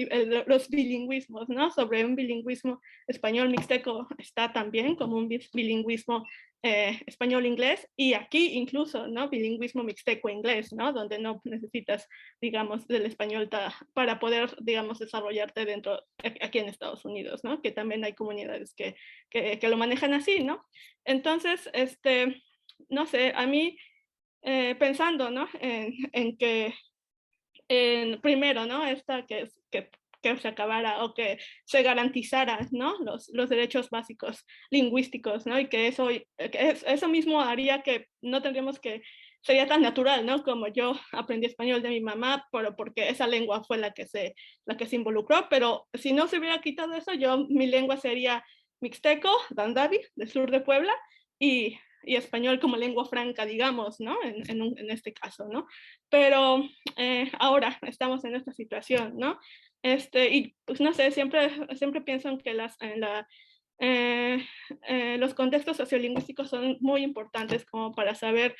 bilingüismos, ¿no? Sobre un bilingüismo español-mixteco está también como un bilingüismo español-inglés, y aquí incluso, ¿no? Bilingüismo mixteco-inglés, ¿no? Donde no necesitas, digamos, del español para poder, digamos, desarrollarte aquí en Estados Unidos, ¿no? Que también hay comunidades que lo manejan así, ¿no? Entonces, no sé, a mí, pensando, ¿no? En que primero, ¿no? Que se acabara o que se garantizaran, ¿no? Los derechos básicos lingüísticos, ¿no? Y que eso mismo haría que no tendríamos sería tan natural, ¿no? Como yo aprendí español de mi mamá, porque esa lengua fue la que se involucró, pero si no se hubiera quitado eso, mi lengua sería mixteco, dandavi, del sur de Puebla, y español como lengua franca, digamos, ¿no? En este caso, ¿no? Pero ahora estamos en esta situación, ¿no? Y pues no sé, siempre pienso en que los contextos sociolingüísticos son muy importantes como para saber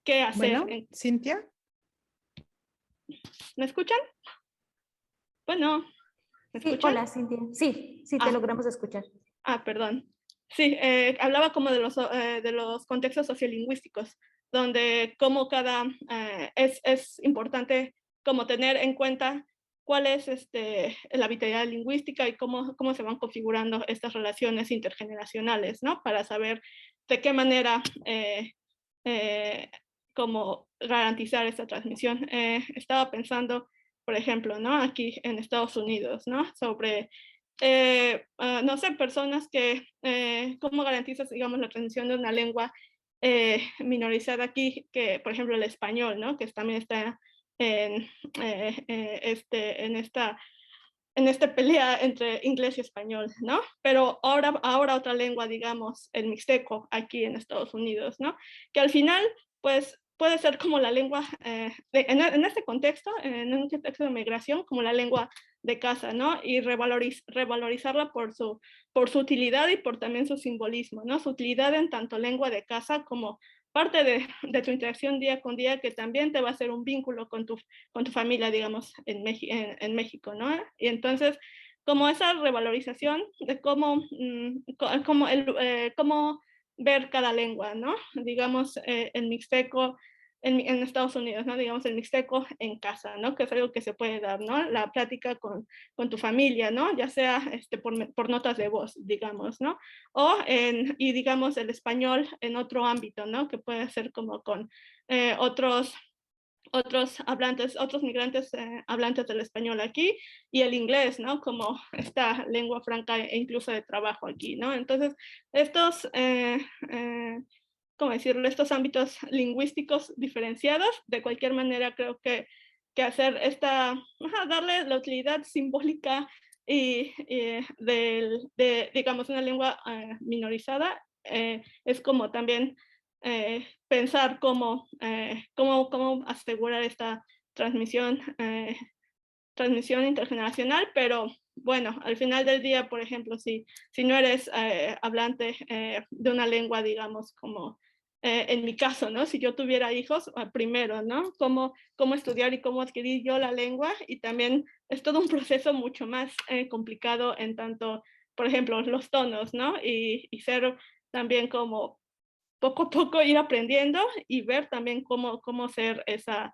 qué hacer. Bueno, Cintia. ¿Me escuchan? Bueno, ¿me escuchan? Sí, hola, Cintia. Sí, te logramos escuchar. Perdón. Sí, hablaba como de los contextos sociolingüísticos, donde como es importante como tener en cuenta cuál es la vitalidad lingüística y cómo se van configurando estas relaciones intergeneracionales, ¿no? Para saber de qué manera cómo garantizar esta transmisión. Estaba pensando, por ejemplo, ¿no? Aquí en Estados Unidos, ¿no? Sobre, no sé, personas que, cómo garantizas, digamos, la transmisión de una lengua minorizada aquí, que por ejemplo el español, ¿no? Que también está en, en esta pelea entre inglés y español, ¿no? Pero ahora otra lengua, digamos, el mixteco aquí en Estados Unidos, ¿no? Que al final, pues, puede ser como la lengua, en este contexto, en un contexto de migración, como la lengua de casa, ¿no? Y revalorizarla por su utilidad y por también su simbolismo, ¿no? Su utilidad en tanto lengua de casa como parte de tu interacción día con día, que también te va a hacer un vínculo con tu familia, digamos, en México, ¿no? Y entonces, como esa revalorización de cómo, cómo ver cada lengua, ¿no? Digamos, el mixteco en Estados Unidos, ¿no? Digamos, el mixteco en casa, ¿no? Que es algo que se puede dar, ¿no? La plática con tu familia, ¿no? Ya sea por notas de voz, digamos, ¿no? Y digamos el español en otro ámbito, ¿no? Que puede ser como con otros hablantes, otros migrantes hablantes del español aquí, y el inglés, ¿no? Como esta lengua franca e incluso de trabajo aquí, ¿no? Entonces, estos, ¿cómo decirlo? Estos ámbitos lingüísticos diferenciados, de cualquier manera creo que hacer darle la utilidad simbólica digamos, una lengua minorizada, es como también pensar cómo asegurar esta transmisión intergeneracional, pero bueno, al final del día, por ejemplo, si no eres hablante de una lengua, digamos, como en mi caso, ¿no? Si yo tuviera hijos, primero, ¿no? Cómo estudiar y cómo adquirir yo la lengua, y también es todo un proceso mucho más complicado en tanto, por ejemplo, los tonos, ¿no? Y ser también como poco a poco ir aprendiendo y ver también cómo hacer esa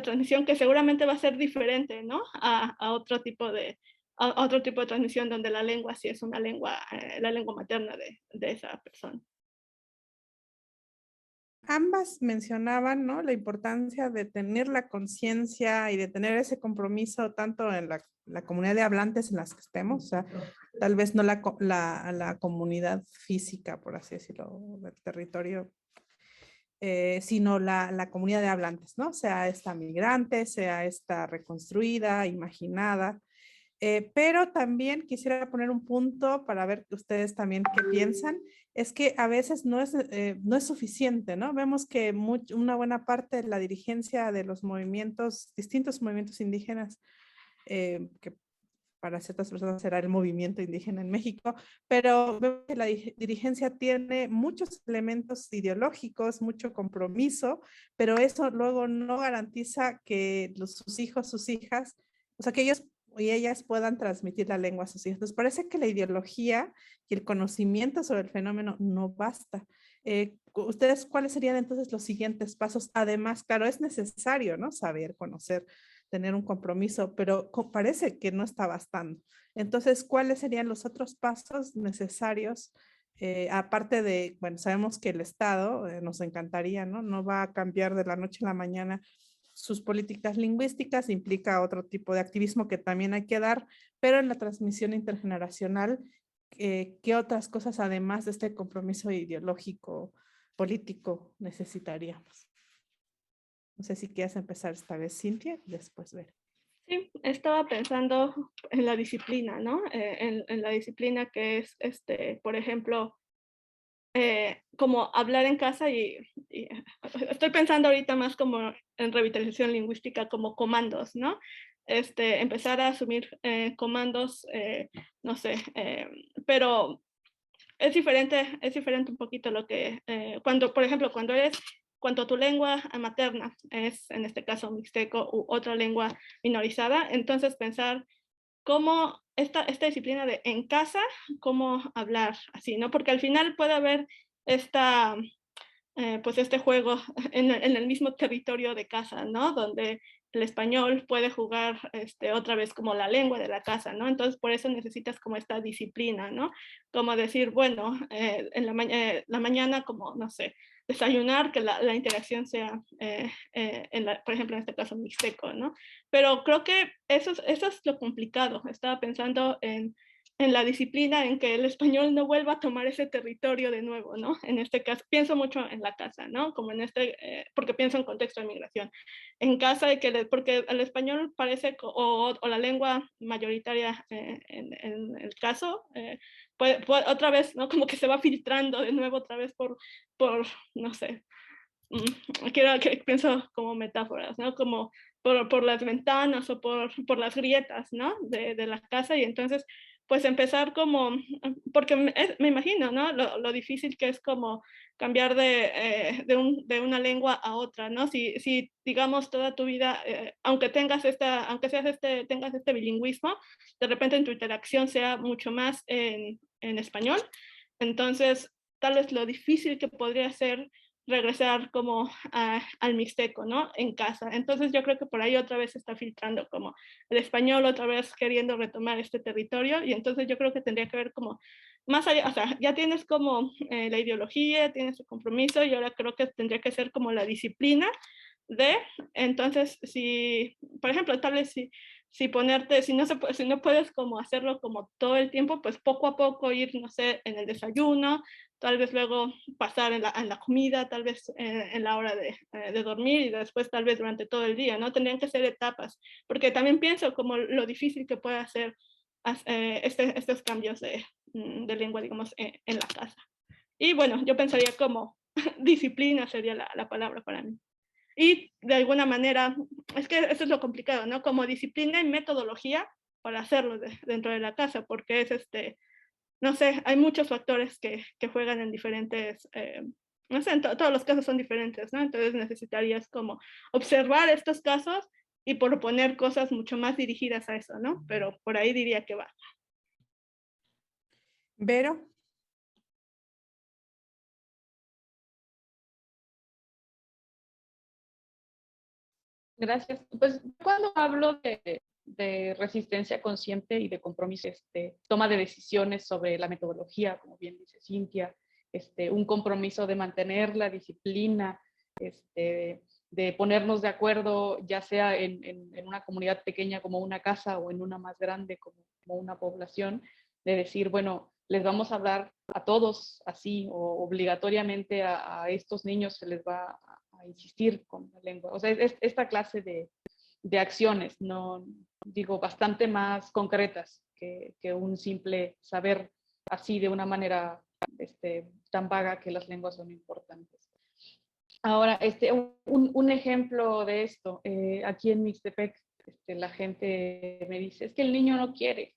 transmisión, que seguramente va a ser diferente, ¿no? A otro tipo de transmisión donde la lengua sí es una lengua, la lengua materna de esa persona. Ambas mencionaban, ¿no? La importancia de tener la conciencia y de tener ese compromiso tanto en la comunidad de hablantes en las que estemos, o sea, tal vez no la comunidad física, por así decirlo, del territorio, sino la comunidad de hablantes, ¿no? Sea esta migrante, sea esta reconstruida, imaginada. Pero también quisiera poner un punto para ver ustedes también qué piensan, es que a veces no es suficiente, ¿no? Vemos que una buena parte de la dirigencia de los movimientos, distintos movimientos indígenas, que para ciertas personas será el movimiento indígena en México, pero vemos que la dirigencia tiene muchos elementos ideológicos, mucho compromiso, pero eso luego no garantiza que sus hijos, sus hijas, o sea, que ellos y ellas puedan transmitir la lengua a sus hijos. Entonces parece que la ideología y el conocimiento sobre el fenómeno no basta. ¿Ustedes cuáles serían entonces los siguientes pasos? Además, claro, es necesario, ¿no? Saber, conocer, tener un compromiso, pero parece que no está bastando. Entonces, ¿cuáles serían los otros pasos necesarios? Aparte de, bueno, sabemos que el Estado, nos encantaría, ¿no? No va a cambiar de la noche a la mañana sus políticas lingüísticas, implica otro tipo de activismo que también hay que dar, pero en la transmisión intergeneracional, ¿qué otras cosas además de este compromiso ideológico, político necesitaríamos? No sé si quieres empezar esta vez, Cintia, y después ver. Sí, estaba pensando en la disciplina, ¿no? En la disciplina que es, por ejemplo, como hablar en casa y estoy pensando ahorita más como en revitalización lingüística, como comandos, ¿no? Empezar a asumir comandos, no sé, pero es diferente un poquito lo que, por ejemplo, cuando tu lengua materna es, en este caso, mixteco u otra lengua minorizada, entonces pensar cómo esta disciplina de en casa, cómo hablar así, ¿no? Porque al final puede haber pues este juego en el mismo territorio de casa, ¿no? Donde el español puede jugar otra vez como la lengua de la casa, ¿no? Entonces por eso necesitas como esta disciplina, ¿no? Como decir, bueno, en la mañana como, no sé, desayunar, que la interacción sea, por ejemplo, en este caso mixteco, ¿no? Pero creo que eso es lo complicado. Estaba pensando en la disciplina, en que el español no vuelva a tomar ese territorio de nuevo, ¿no? En este caso, pienso mucho en la casa, ¿no? Como en porque pienso en contexto de migración. En casa, porque el español parece, o la lengua mayoritaria en el caso, otra vez, ¿no? Como que se va filtrando de nuevo otra vez por no sé, quiero que pienso como metáforas, ¿no? Como por las ventanas o por las grietas, ¿no? De la casa, y entonces pues empezar como, porque me imagino, ¿no? Lo difícil que es como cambiar de una lengua a otra, ¿no? Si digamos toda tu vida, aunque tengas tengas este bilingüismo, de repente en tu interacción sea mucho más en español, entonces tal vez lo difícil que podría ser regresar como al mixteco, ¿no? En casa. Entonces yo creo que por ahí otra vez se está filtrando como el español otra vez queriendo retomar este territorio, y entonces yo creo que tendría que ver como más allá, o sea, ya tienes como la ideología, tienes el compromiso, y ahora creo que tendría que ser como la disciplina entonces, si, por ejemplo, tal vez si ponerte, si no puedes como hacerlo como todo el tiempo, pues poco a poco ir, no sé, en el desayuno, tal vez luego pasar en la comida, tal vez en la hora de dormir, y después tal vez durante todo el día, ¿no? Tendrían que ser etapas, porque también pienso como lo difícil que puede hacer estos cambios de lengua, digamos, en la casa. Y bueno, yo pensaría como disciplina sería la palabra para mí. Y de alguna manera, es que eso es lo complicado, ¿no? Como disciplina y metodología para hacerlo dentro de la casa, porque es no sé, hay muchos factores que juegan en diferentes, no sé, todos los casos son diferentes, ¿no? Entonces necesitarías como observar estos casos y proponer cosas mucho más dirigidas a eso, ¿no? Pero por ahí diría que va. Vero. Gracias. Pues cuando hablo de resistencia consciente y de compromiso, toma de decisiones sobre la metodología, como bien dice Cintia, un compromiso de mantener la disciplina, de ponernos de acuerdo, ya sea en una comunidad pequeña como una casa o en una más grande como una población, de decir, bueno, les vamos a hablar a todos así, o obligatoriamente a estos niños se les va a insistir con la lengua. O sea, es esta clase de acciones, no digo, bastante más concretas que un simple saber así de una manera tan vaga que las lenguas son importantes. Ahora, un ejemplo de esto, aquí en Mixtepec, la gente me dice, es que el niño no quiere,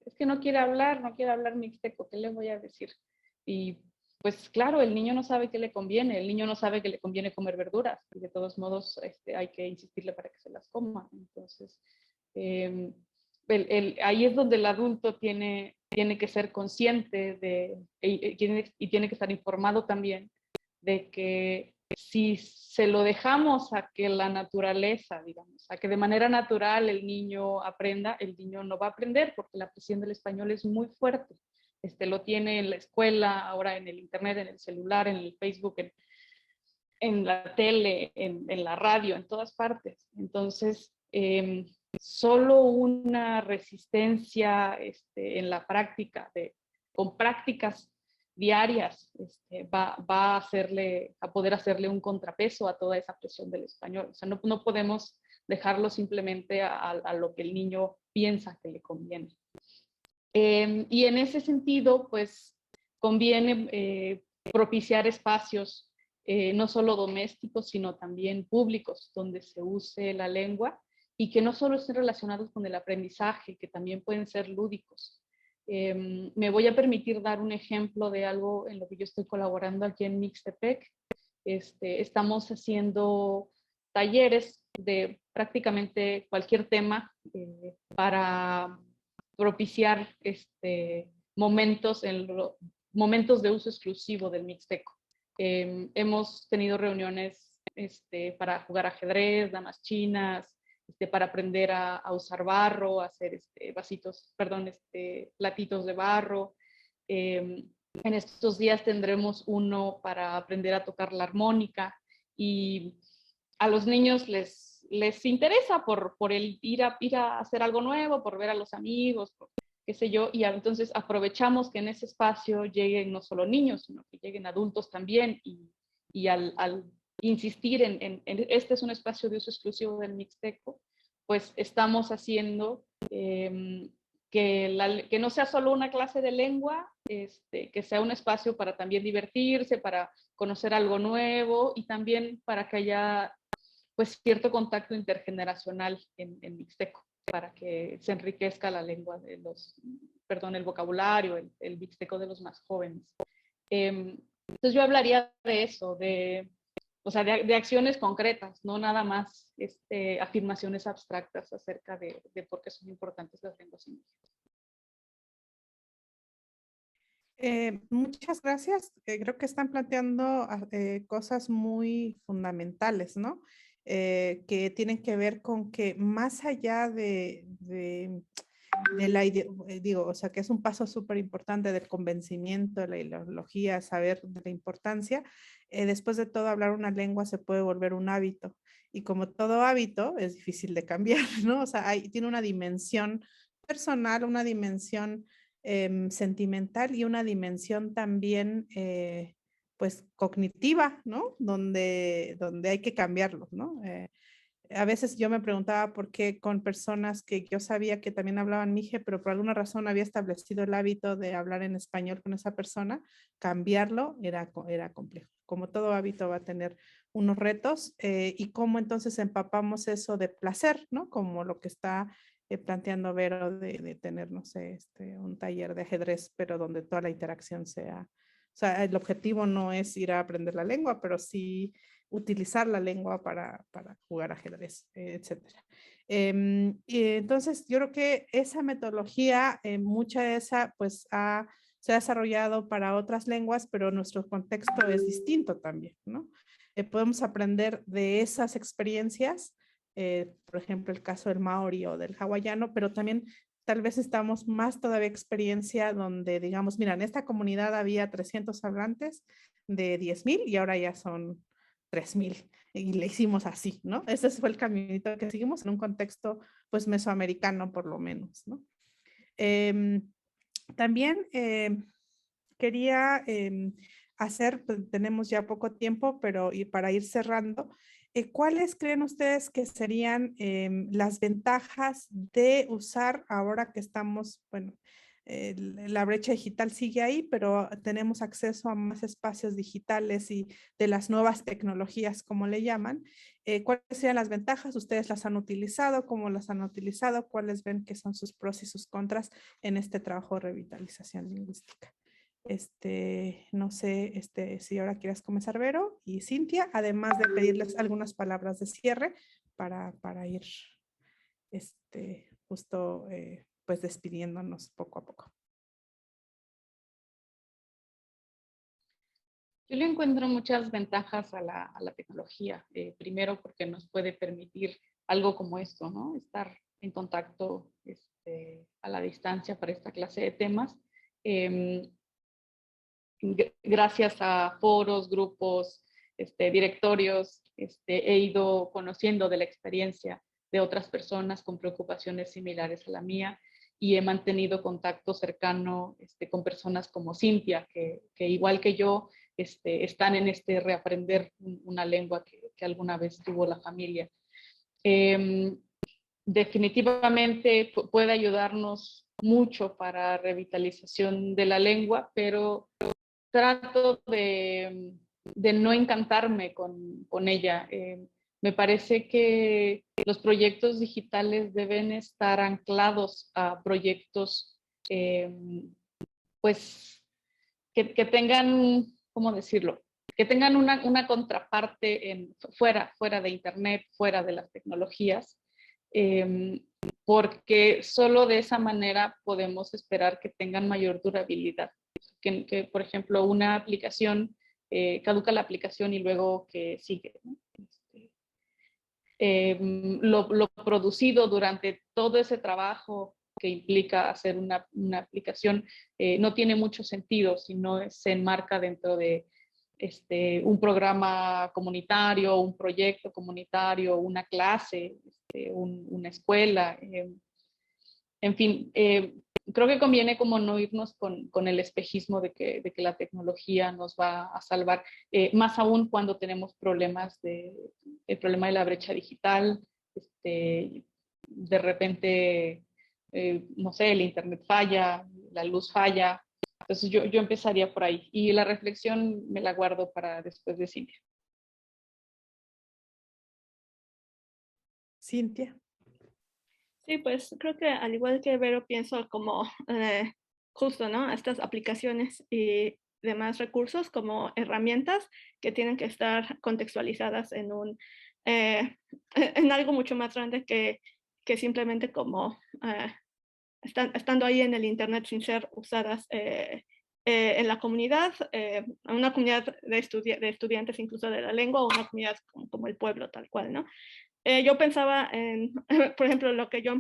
es que no quiere hablar mixteco, ¿qué le voy a decir? Y pues claro, el niño no sabe qué le conviene, el niño no sabe que le conviene comer verduras, y de todos modos hay que insistirle para que se las coma. Entonces, ahí es donde el adulto tiene que ser consciente y tiene que estar informado también de que si se lo dejamos a que la naturaleza, digamos, a que de manera natural el niño aprenda, el niño no va a aprender porque la presión del español es muy fuerte. Lo tiene en la escuela, ahora en el internet, en el celular, en el Facebook, en la tele, en la radio, en todas partes. Entonces, solo una resistencia en la práctica, con prácticas diarias, va a poder hacerle un contrapeso a toda esa presión del español. O sea, no podemos dejarlo simplemente a lo que el niño piensa que le conviene. Y en ese sentido, pues conviene propiciar espacios no solo domésticos, sino también públicos, donde se use la lengua y que no solo estén relacionados con el aprendizaje, que también pueden ser lúdicos. Me voy a permitir dar un ejemplo de algo en lo que yo estoy colaborando aquí en Mixtepec. Estamos haciendo talleres de prácticamente cualquier tema para propiciar momentos de uso exclusivo del mixteco. Hemos tenido reuniones para jugar ajedrez, damas chinas, para aprender a usar barro, a hacer platitos de barro. En estos días tendremos uno para aprender a tocar la armónica y a los niños les interesa por el ir a hacer algo nuevo, por ver a los amigos, por qué sé yo, y entonces aprovechamos que en ese espacio lleguen no solo niños, sino que lleguen adultos también, y al insistir en este es un espacio de uso exclusivo del Mixteco, pues estamos haciendo que no sea solo una clase de lengua, que sea un espacio para también divertirse, para conocer algo nuevo y también para que haya pues cierto contacto intergeneracional en Mixteco, para que se enriquezca la lengua de el vocabulario, el Mixteco de los más jóvenes. Entonces yo hablaría de eso, o sea, de acciones concretas, no nada más afirmaciones abstractas acerca de por qué son importantes las lenguas indígenas. Muchas gracias. Creo que están planteando cosas muy fundamentales, ¿no? Que tienen que ver con que más allá de la digo, o sea, que es un paso súper importante del convencimiento, de la ideología, saber de la importancia. Después de todo, hablar una lengua se puede volver un hábito. Y como todo hábito, es difícil de cambiar, ¿no? O sea, tiene una dimensión personal, una dimensión sentimental y una dimensión también, pues, cognitiva, ¿no? Donde hay que cambiarlo, ¿no? A veces yo me preguntaba por qué con personas que yo sabía que también hablaban mije, pero por alguna razón había establecido el hábito de hablar en español con esa persona, cambiarlo era complejo. Como todo hábito va a tener unos retos y cómo entonces empapamos eso de placer, ¿no? Como lo que está planteando Vero de tener, no sé, un taller de ajedrez, pero donde toda la interacción sea, o sea, el objetivo no es ir a aprender la lengua, pero sí utilizar la lengua para jugar ajedrez, etcétera. Y entonces, yo creo que esa metodología, mucha de esa, pues se ha desarrollado para otras lenguas, pero nuestro contexto es distinto también, ¿no? Podemos aprender de esas experiencias, por ejemplo, el caso del maori o del hawaiano, pero también tal vez estamos más todavía experiencia donde digamos, mira, en esta comunidad había 300 hablantes de 10,000 y ahora ya son 3,000 y le hicimos así, ¿no? Ese fue el caminito que seguimos en un contexto pues mesoamericano por lo menos, ¿no? También quería hacer, pues, tenemos ya poco tiempo, pero y para ir cerrando, ¿cuáles creen ustedes que serían las ventajas de usar ahora que estamos, bueno, la brecha digital sigue ahí, pero tenemos acceso a más espacios digitales y de las nuevas tecnologías, como le llaman? ¿Cuáles serían las ventajas? ¿Ustedes las han utilizado? ¿Cómo las han utilizado? ¿Cuáles ven que son sus pros y sus contras en este trabajo de revitalización lingüística? No sé si ahora quieres comenzar, Vero y Cintia, además de pedirles algunas palabras de cierre para ir justo pues despidiéndonos poco a poco. Yo le encuentro muchas ventajas a la tecnología. Primero porque nos puede permitir algo como esto, ¿no? Estar en contacto a la distancia para esta clase de temas. Gracias a foros, grupos, directorios, he ido conociendo de la experiencia de otras personas con preocupaciones similares a la mía y he mantenido contacto cercano con personas como Cintia, que igual que yo están en reaprender una lengua que alguna vez tuvo la familia. Definitivamente puede ayudarnos mucho para revitalización de la lengua, pero trato de no encantarme con ella. Me parece que los proyectos digitales deben estar anclados a proyectos pues que tengan, ¿cómo decirlo? Que tengan una contraparte fuera de Internet, fuera de las tecnologías, porque solo de esa manera podemos esperar que tengan mayor durabilidad. Que por ejemplo, una aplicación, caduca la aplicación y luego que sigue, ¿no? Lo producido durante todo ese trabajo que implica hacer una aplicación no tiene mucho sentido si no se enmarca dentro de un programa comunitario, un proyecto comunitario, una clase, una escuela. En fin, creo que conviene como no irnos con el espejismo de que la tecnología nos va a salvar, más aún cuando tenemos problemas el problema de la brecha digital, de repente, no sé, el internet falla, la luz falla. Entonces yo empezaría por ahí. Y la reflexión me la guardo para después de Cintia. Cintia. Sí, pues creo que al igual que Vero pienso como justo, ¿no? Estas aplicaciones y demás recursos como herramientas que tienen que estar contextualizadas en algo mucho más grande que simplemente como estando ahí en el internet sin ser usadas en la comunidad, una comunidad de estudiantes incluso de la lengua o una comunidad como el pueblo tal cual, ¿no? Yo pensaba en, por ejemplo, lo que yo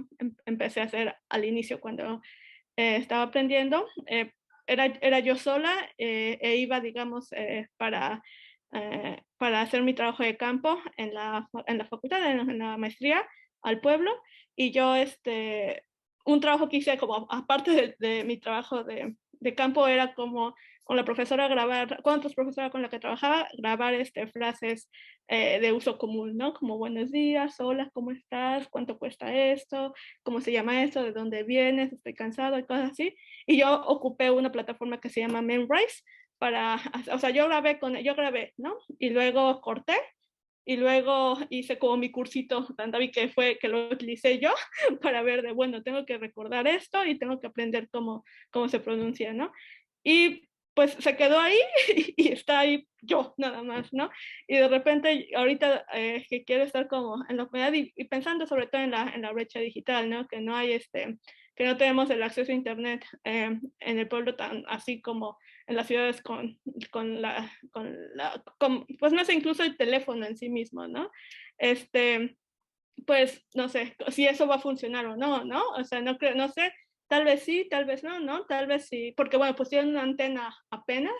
empecé a hacer al inicio cuando estaba aprendiendo. Era yo sola e iba, digamos, para hacer mi trabajo de campo en la facultad, en la maestría, al pueblo. Y yo, un trabajo que hice como aparte de mi trabajo de campo era como con la profesora grabar, con otra profesora con la que trabajaba, grabar frases de uso común, ¿no? Como buenos días, hola, ¿cómo estás? ¿Cuánto cuesta esto? ¿Cómo se llama esto? ¿De dónde vienes? Estoy cansado y cosas así. Y yo ocupé una plataforma que se llama Memrise o sea, yo grabé, ¿no? Y luego corté y luego hice como mi cursito, David, que lo utilicé yo para ver bueno, tengo que recordar esto y tengo que aprender cómo se pronuncia, ¿no? Y pues se quedó ahí y está ahí yo nada más, ¿no? Y de repente ahorita que quiero estar como en la comunidad y pensando sobre todo en la brecha digital, ¿no? Que no hay que no tenemos el acceso a internet en el pueblo tan así como en las ciudades pues no sé, incluso el teléfono en sí mismo, ¿no? Pues no sé si eso va a funcionar o no, ¿no? O sea, no creo, no sé, tal vez sí, tal vez no, ¿no? Tal vez sí, porque bueno, pues tiene una antena apenas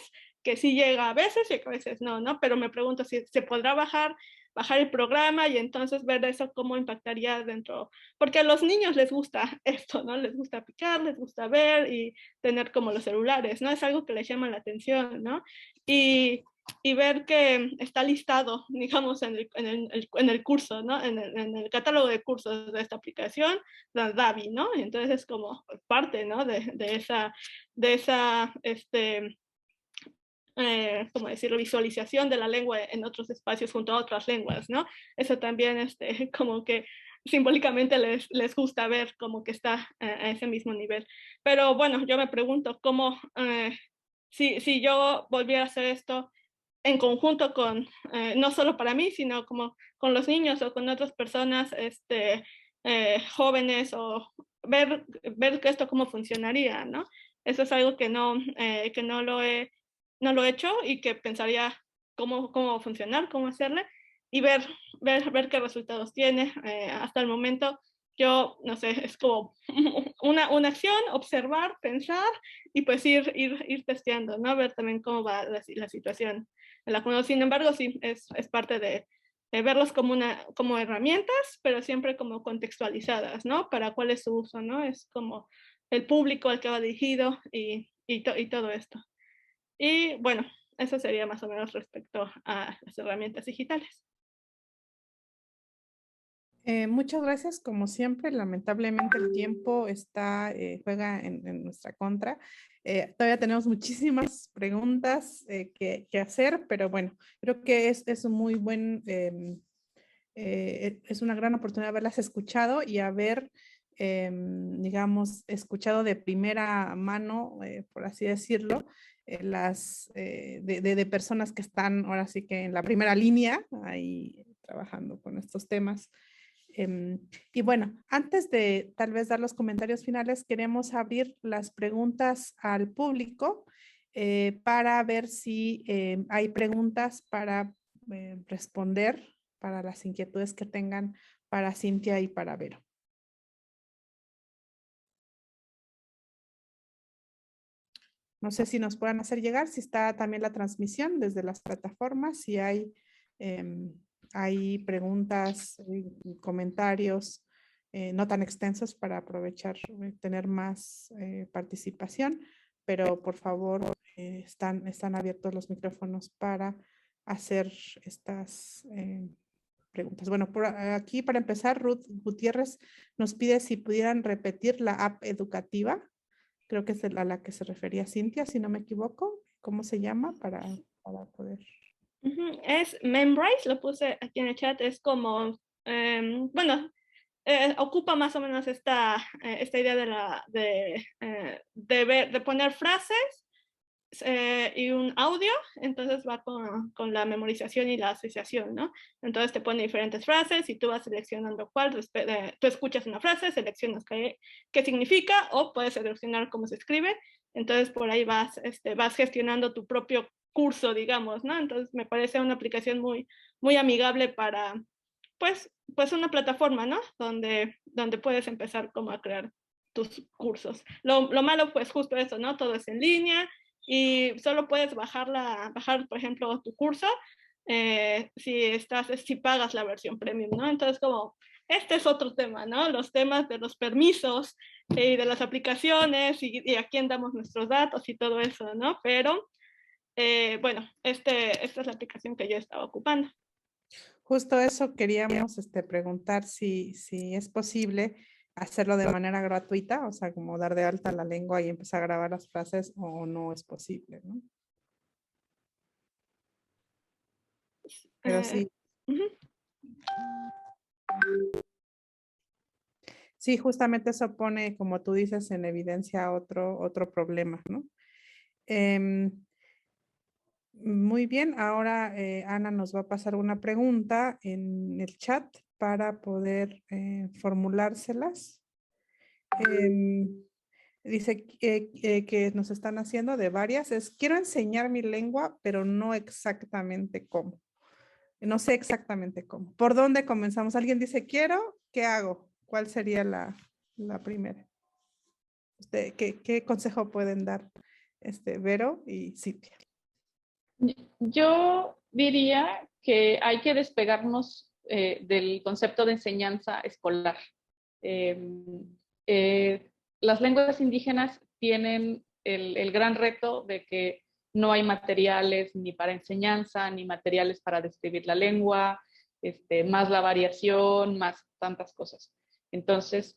que sí llega a veces y a veces no, ¿no? Pero me pregunto si se podrá bajar el programa y entonces ver eso cómo impactaría dentro, porque a los niños les gusta esto, ¿no? Les gusta picar, les gusta ver y tener como los celulares, ¿no? Es algo que les llama la atención, ¿no? Y ver que está listado, digamos, en el curso, ¿no? En el catálogo de cursos de esta aplicación, la DAVI, ¿no? Y entonces es como parte, ¿no? De esa ¿cómo decirlo? Visualización de la lengua en otros espacios junto a otras lenguas, ¿no? Eso también, como que simbólicamente les gusta ver como que está a ese mismo nivel. Pero bueno, yo me pregunto cómo, si yo volviera a hacer esto en conjunto con, no solo para mí, sino como con los niños o con otras personas jóvenes o ver que esto cómo funcionaría, ¿no? Eso es algo que no lo he hecho y que pensaría cómo va a funcionar, cómo hacerle y ver qué resultados tiene. Hasta el momento yo, no sé, es como una acción, observar, pensar y pues ir testeando, ¿no? Ver también cómo va la situación. Sin embargo, sí, es parte de verlos como herramientas, pero siempre como contextualizadas, ¿no? Para cuál es su uso, ¿no? Es como el público al que va dirigido y todo esto. Y bueno, eso sería más o menos respecto a las herramientas digitales. Muchas gracias, como siempre. Lamentablemente el tiempo juega en nuestra contra. Todavía tenemos muchísimas preguntas que hacer, pero bueno, creo que es un muy buen, es una gran oportunidad haberlas escuchado y haber, digamos, escuchado de primera mano, por así decirlo, de personas que están ahora sí que en la primera línea, ahí trabajando con estos temas. Y bueno, antes de tal vez dar los comentarios finales, queremos abrir las preguntas al público para ver si hay preguntas para responder para las inquietudes que tengan para Cintia y para Vero. No sé si nos puedan hacer llegar, si está también la transmisión desde las plataformas, si hay preguntas, comentarios no tan extensos para aprovechar, tener más participación, pero por favor están abiertos los micrófonos para hacer estas preguntas. Bueno, por aquí para empezar, Ruth Gutiérrez nos pide si pudieran repetir la app educativa. Creo que es a la que se refería Cintia, si no me equivoco. ¿Cómo se llama para poder? Es Memrise, lo puse aquí en el chat, es como, bueno, ocupa más o menos esta idea de poner frases y un audio, entonces va con la memorización y la asociación, ¿no? Entonces te pone diferentes frases y tú vas seleccionando cuál, tú escuchas una frase, seleccionas qué significa o puedes seleccionar cómo se escribe, entonces por ahí vas gestionando tu propio curso, digamos, ¿no? Entonces me parece una aplicación muy, muy amigable para, pues una plataforma, ¿no? Donde puedes empezar como a crear tus cursos. Lo malo, pues justo eso, ¿no? Todo es en línea, y solo puedes bajar, por ejemplo, tu curso si pagas la versión premium, ¿no? Entonces, como, este es otro tema, ¿no? Los temas de los permisos y de las aplicaciones y a quién damos nuestros datos y todo eso, ¿no? Pero, bueno, esta es la aplicación que yo estaba ocupando. Justo eso queríamos preguntar si es posible hacerlo de manera gratuita, o sea, como dar de alta la lengua y empezar a grabar las frases, o no es posible, ¿no? Pero sí. Sí, justamente eso pone, como tú dices, en evidencia otro problema, ¿no? Muy bien, ahora Ana nos va a pasar una pregunta en el chat para poder formulárselas. Dice que nos están haciendo de varias. Quiero enseñar mi lengua, pero no exactamente cómo. No sé exactamente cómo. ¿Por dónde comenzamos? Alguien dice, quiero, ¿qué hago? ¿Cuál sería la primera? ¿Qué consejo pueden dar Vero y Cintia? Yo diría que hay que despegarnos del concepto de enseñanza escolar. Las lenguas indígenas tienen el gran reto de que no hay materiales ni para enseñanza, ni materiales para describir la lengua, más la variación, más tantas cosas. Entonces,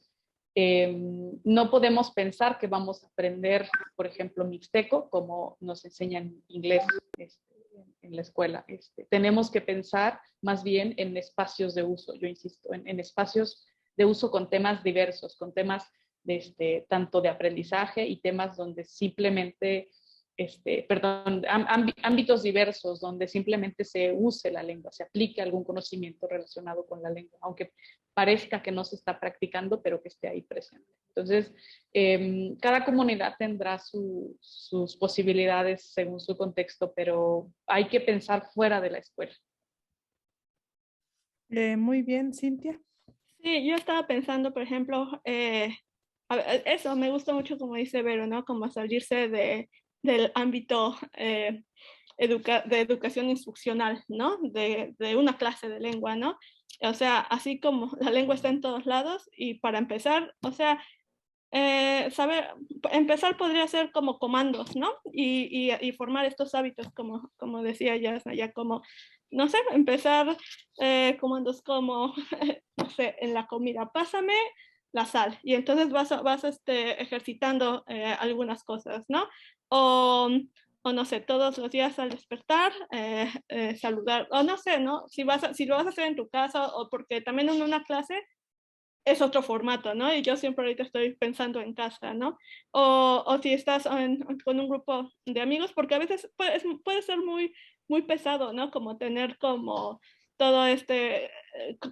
no podemos pensar que vamos a aprender, por ejemplo, mixteco, como nos enseñan inglés en la escuela. Tenemos que pensar más bien en espacios de uso, yo insisto, en espacios de uso con temas diversos, con temas tanto de aprendizaje y temas donde simplemente, ámbitos diversos donde simplemente se use la lengua, se aplique algún conocimiento relacionado con la lengua, aunque parezca que no se está practicando, pero que esté ahí presente. Entonces, cada comunidad tendrá sus posibilidades según su contexto, pero hay que pensar fuera de la escuela. Muy bien, Cintia. Sí, yo estaba pensando, por ejemplo, eso me gusta mucho como dice Vero, ¿no? Como salirse del ámbito de educación instruccional, ¿no? De una clase de lengua, ¿no? O sea, así como la lengua está en todos lados y para empezar, o sea, empezar podría ser como comandos, ¿no? Y formar estos hábitos, como decía ya como, no sé, empezar comandos como, no sé, en la comida, pásame la sal, y entonces vas ejercitando algunas cosas, ¿no? O no sé, todos los días al despertar, saludar, o no sé, ¿no? Si lo vas a hacer en tu casa, o porque también en una clase es otro formato, ¿no? Y yo siempre ahorita estoy pensando en casa, ¿no? O si estás con un grupo de amigos, porque a veces puede ser muy, muy pesado, ¿no? Como tener como todo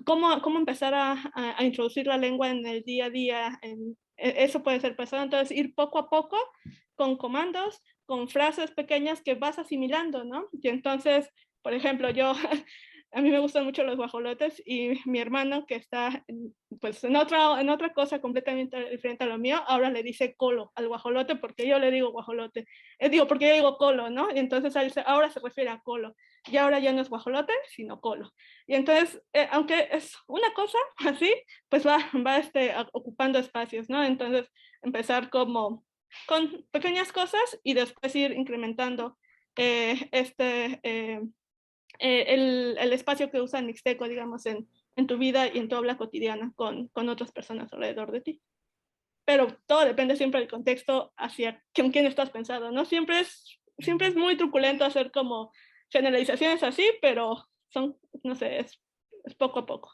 cómo empezar a introducir la lengua en el día a día, eso puede ser pesado, entonces ir poco a poco con comandos, con frases pequeñas que vas asimilando, ¿no? Y entonces, por ejemplo, yo a mí me gustan mucho los guajolotes y mi hermano que está pues en otra cosa completamente diferente a lo mío, ahora le dice colo al guajolote porque yo le digo guajolote. Porque yo digo colo, ¿no? Y entonces ahora se refiere a colo. Y ahora ya no es guajolote, sino colo. Y entonces, aunque es una cosa así, pues va ocupando espacios, ¿no? Entonces, empezar como con pequeñas cosas y después ir incrementando el espacio que usa el mixteco, digamos, en tu vida y en tu habla cotidiana con otras personas alrededor de ti. Pero todo depende siempre del contexto hacia con quién estás pensando, ¿no? Siempre es muy truculento hacer como generalizaciones así, pero no sé, es poco a poco.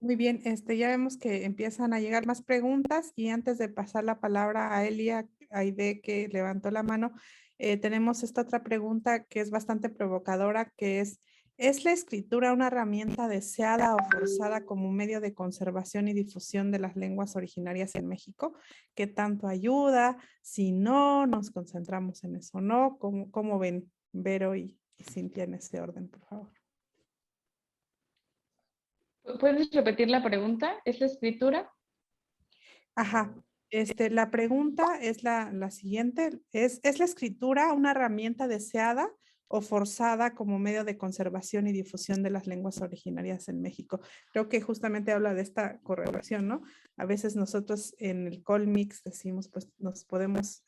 Muy bien, ya vemos que empiezan a llegar más preguntas y antes de pasar la palabra a Elia Aide, que levantó la mano, tenemos esta otra pregunta que es bastante provocadora, que ¿es la escritura una herramienta deseada o forzada como medio de conservación y difusión de las lenguas originarias en México? ¿Qué tanto ayuda? Si no, nos concentramos en eso, ¿no? ¿Cómo ven, Vero y Cintia, en ese orden, por favor? ¿Puedes repetir la pregunta? ¿Es la escritura? Ajá. La pregunta es la siguiente. ¿Es la escritura una herramienta deseada o forzada como medio de conservación y difusión de las lenguas originarias en México? Creo que justamente habla de esta correlación, ¿no? A veces nosotros en el Colmix decimos, pues podemos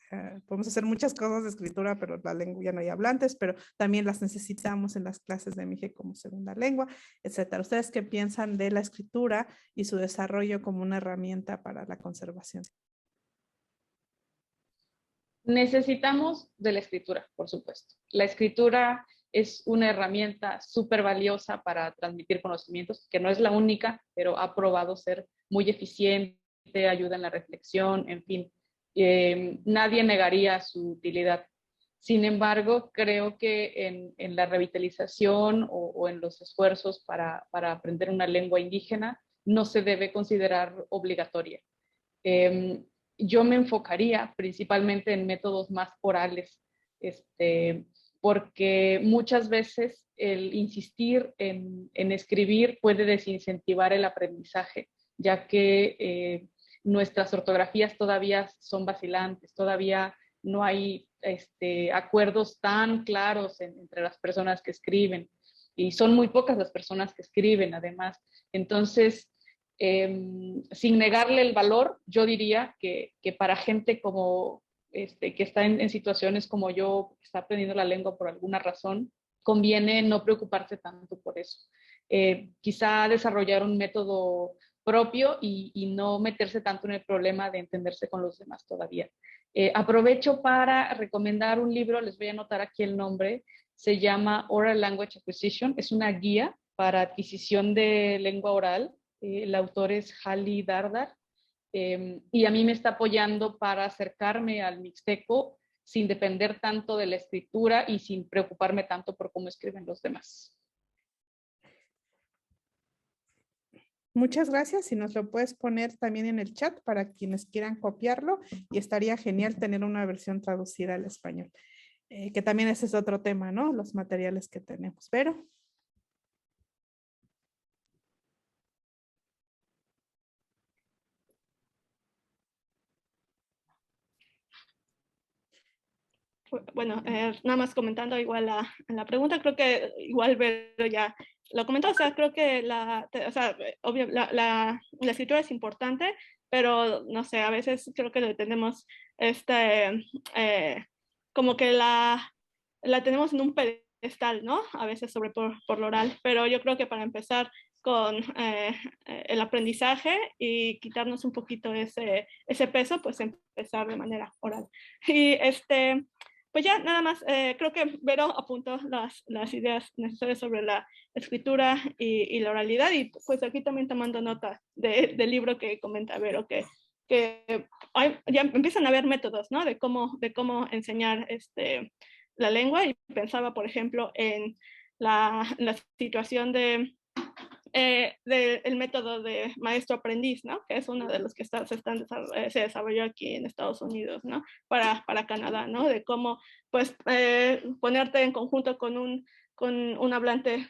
hacer muchas cosas de escritura, pero la lengua ya no hay hablantes, pero también las necesitamos en las clases de Mije como segunda lengua, etcétera. ¿Ustedes qué piensan de la escritura y su desarrollo como una herramienta para la conservación? Necesitamos de la escritura, por supuesto. La escritura es una herramienta súper valiosa para transmitir conocimientos, que no es la única, pero ha probado ser muy eficiente, ayuda en la reflexión, en fin. Nadie negaría su utilidad. Sin embargo, creo que en la revitalización o en los esfuerzos para aprender una lengua indígena no se debe considerar obligatoria. Yo me enfocaría principalmente en métodos más orales, porque muchas veces el insistir en escribir puede desincentivar el aprendizaje, ya que nuestras ortografías todavía son vacilantes, todavía no hay acuerdos tan claros entre las personas que escriben, y son muy pocas las personas que escriben además. Entonces, sin negarle el valor, yo diría que para gente como que está en situaciones como yo, que está aprendiendo la lengua por alguna razón, conviene no preocuparse tanto por eso. Quizá desarrollar un método propio y no meterse tanto en el problema de entenderse con los demás todavía. Aprovecho para recomendar un libro, les voy a anotar aquí el nombre, se llama Oral Language Acquisition, es una guía para adquisición de lengua oral. El autor es Hali Dardar, y a mí me está apoyando para acercarme al mixteco sin depender tanto de la escritura y sin preocuparme tanto por cómo escriben los demás. Muchas gracias. Si nos lo puedes poner también en el chat para quienes quieran copiarlo, y estaría genial tener una versión traducida al español, que también ese es otro tema, ¿no? Los materiales que tenemos. Pero bueno, nada más comentando igual la pregunta, creo que igual Vero ya lo comentó, o sea, creo que obvio, la escritura es importante, pero no sé, a veces creo que le tenemos como que la tenemos en un pedestal, ¿no? A veces por lo oral, pero yo creo que para empezar con el aprendizaje y quitarnos un poquito ese peso, pues empezar de manera oral. Y pues ya nada más, creo que Vero apuntó las ideas necesarias sobre la escritura y la oralidad, y pues aquí también tomando nota del libro que comenta Vero, que ya empiezan a haber métodos, ¿no? De cómo enseñar la lengua, y pensaba, por ejemplo, en la situación del método de maestro-aprendiz, ¿no? Que es uno de los que se desarrolló aquí en Estados Unidos, ¿no? Para Canadá, ¿no? De cómo, pues, ponerte en conjunto con un con un hablante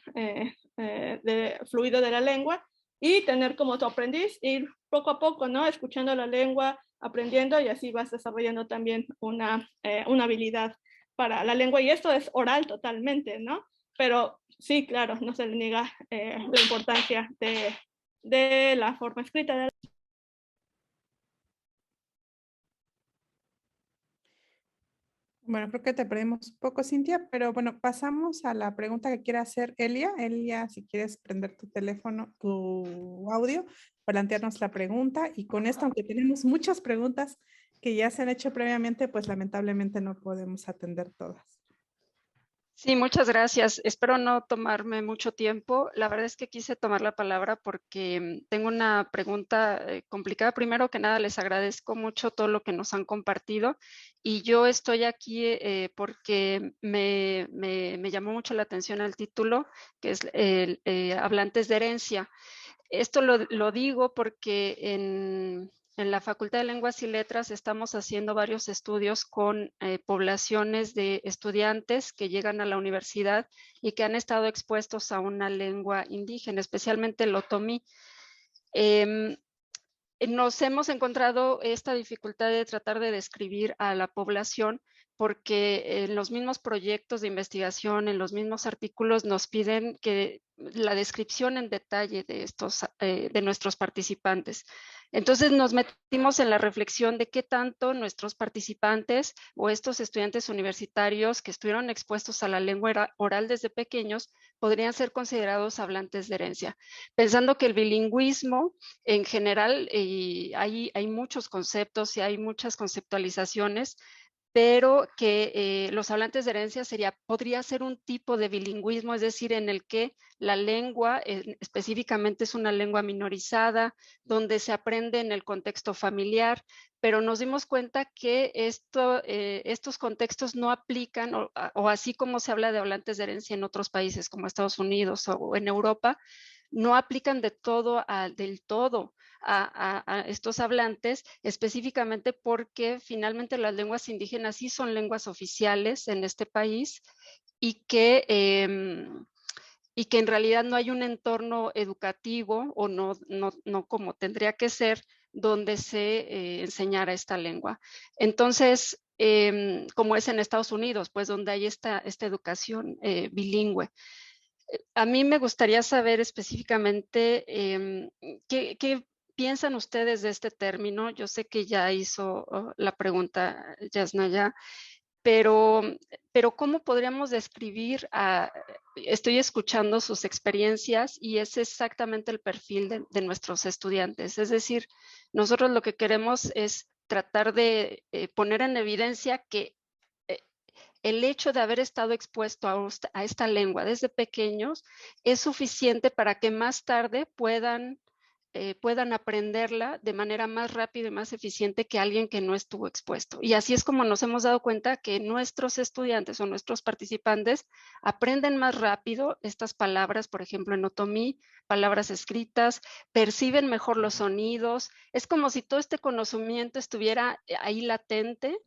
fluido de la lengua, y tener como tu aprendiz, ir poco a poco, ¿no? Escuchando la lengua, aprendiendo, y así vas desarrollando también una habilidad para la lengua. Y esto es oral totalmente, ¿no? Pero sí, claro, no se le niega la importancia de la forma escrita. Bueno, creo que te perdimos un poco, Cintia, pero bueno, pasamos a la pregunta que quiere hacer Elia. Elia, si quieres prender tu teléfono, tu audio, plantearnos la pregunta. Y con esto, aunque tenemos muchas preguntas que ya se han hecho previamente, pues lamentablemente no podemos atender todas. Sí, muchas gracias. Espero no tomarme mucho tiempo. La verdad es que quise tomar la palabra porque tengo una pregunta complicada. Primero que nada, les agradezco mucho todo lo que nos han compartido, y yo estoy aquí porque me llamó mucho la atención el título, que es Hablantes de Herencia. Esto lo digo porque en la Facultad de Lenguas y Letras estamos haciendo varios estudios con poblaciones de estudiantes que llegan a la universidad y que han estado expuestos a una lengua indígena, especialmente el otomí. Nos hemos encontrado esta dificultad de tratar de describir a la población, porque en los mismos proyectos de investigación, en los mismos artículos, nos piden que la descripción en detalle de nuestros participantes. Entonces nos metimos en la reflexión de qué tanto nuestros participantes o estos estudiantes universitarios que estuvieron expuestos a la lengua oral desde pequeños podrían ser considerados hablantes de herencia, pensando que el bilingüismo en general, hay muchos conceptos y hay muchas conceptualizaciones, pero que los hablantes de herencia podría ser un tipo de bilingüismo, es decir, en el que la lengua específicamente es una lengua minorizada, donde se aprende en el contexto familiar, pero nos dimos cuenta que estos contextos no aplican, o así como se habla de hablantes de herencia en otros países como Estados Unidos o en Europa, no aplican del todo a estos hablantes, específicamente porque finalmente las lenguas indígenas sí son lenguas oficiales en este país, y que en realidad no hay un entorno educativo, o no como tendría que ser, donde se enseñara esta lengua. Entonces, como es en Estados Unidos, pues donde hay esta educación bilingüe. A mí me gustaría saber específicamente qué piensan ustedes de este término. Yo sé que ya hizo la pregunta Yasnaya, pero ¿cómo podríamos describir estoy escuchando sus experiencias y es exactamente el perfil de nuestros estudiantes? Es decir, nosotros lo que queremos es tratar de poner en evidencia que el hecho de haber estado expuesto a esta lengua desde pequeños es suficiente para que más tarde puedan aprenderla de manera más rápida y más eficiente que alguien que no estuvo expuesto. Y así es como nos hemos dado cuenta que nuestros estudiantes o nuestros participantes aprenden más rápido estas palabras, por ejemplo, en otomí, palabras escritas, perciben mejor los sonidos. Es como si todo este conocimiento estuviera ahí latente,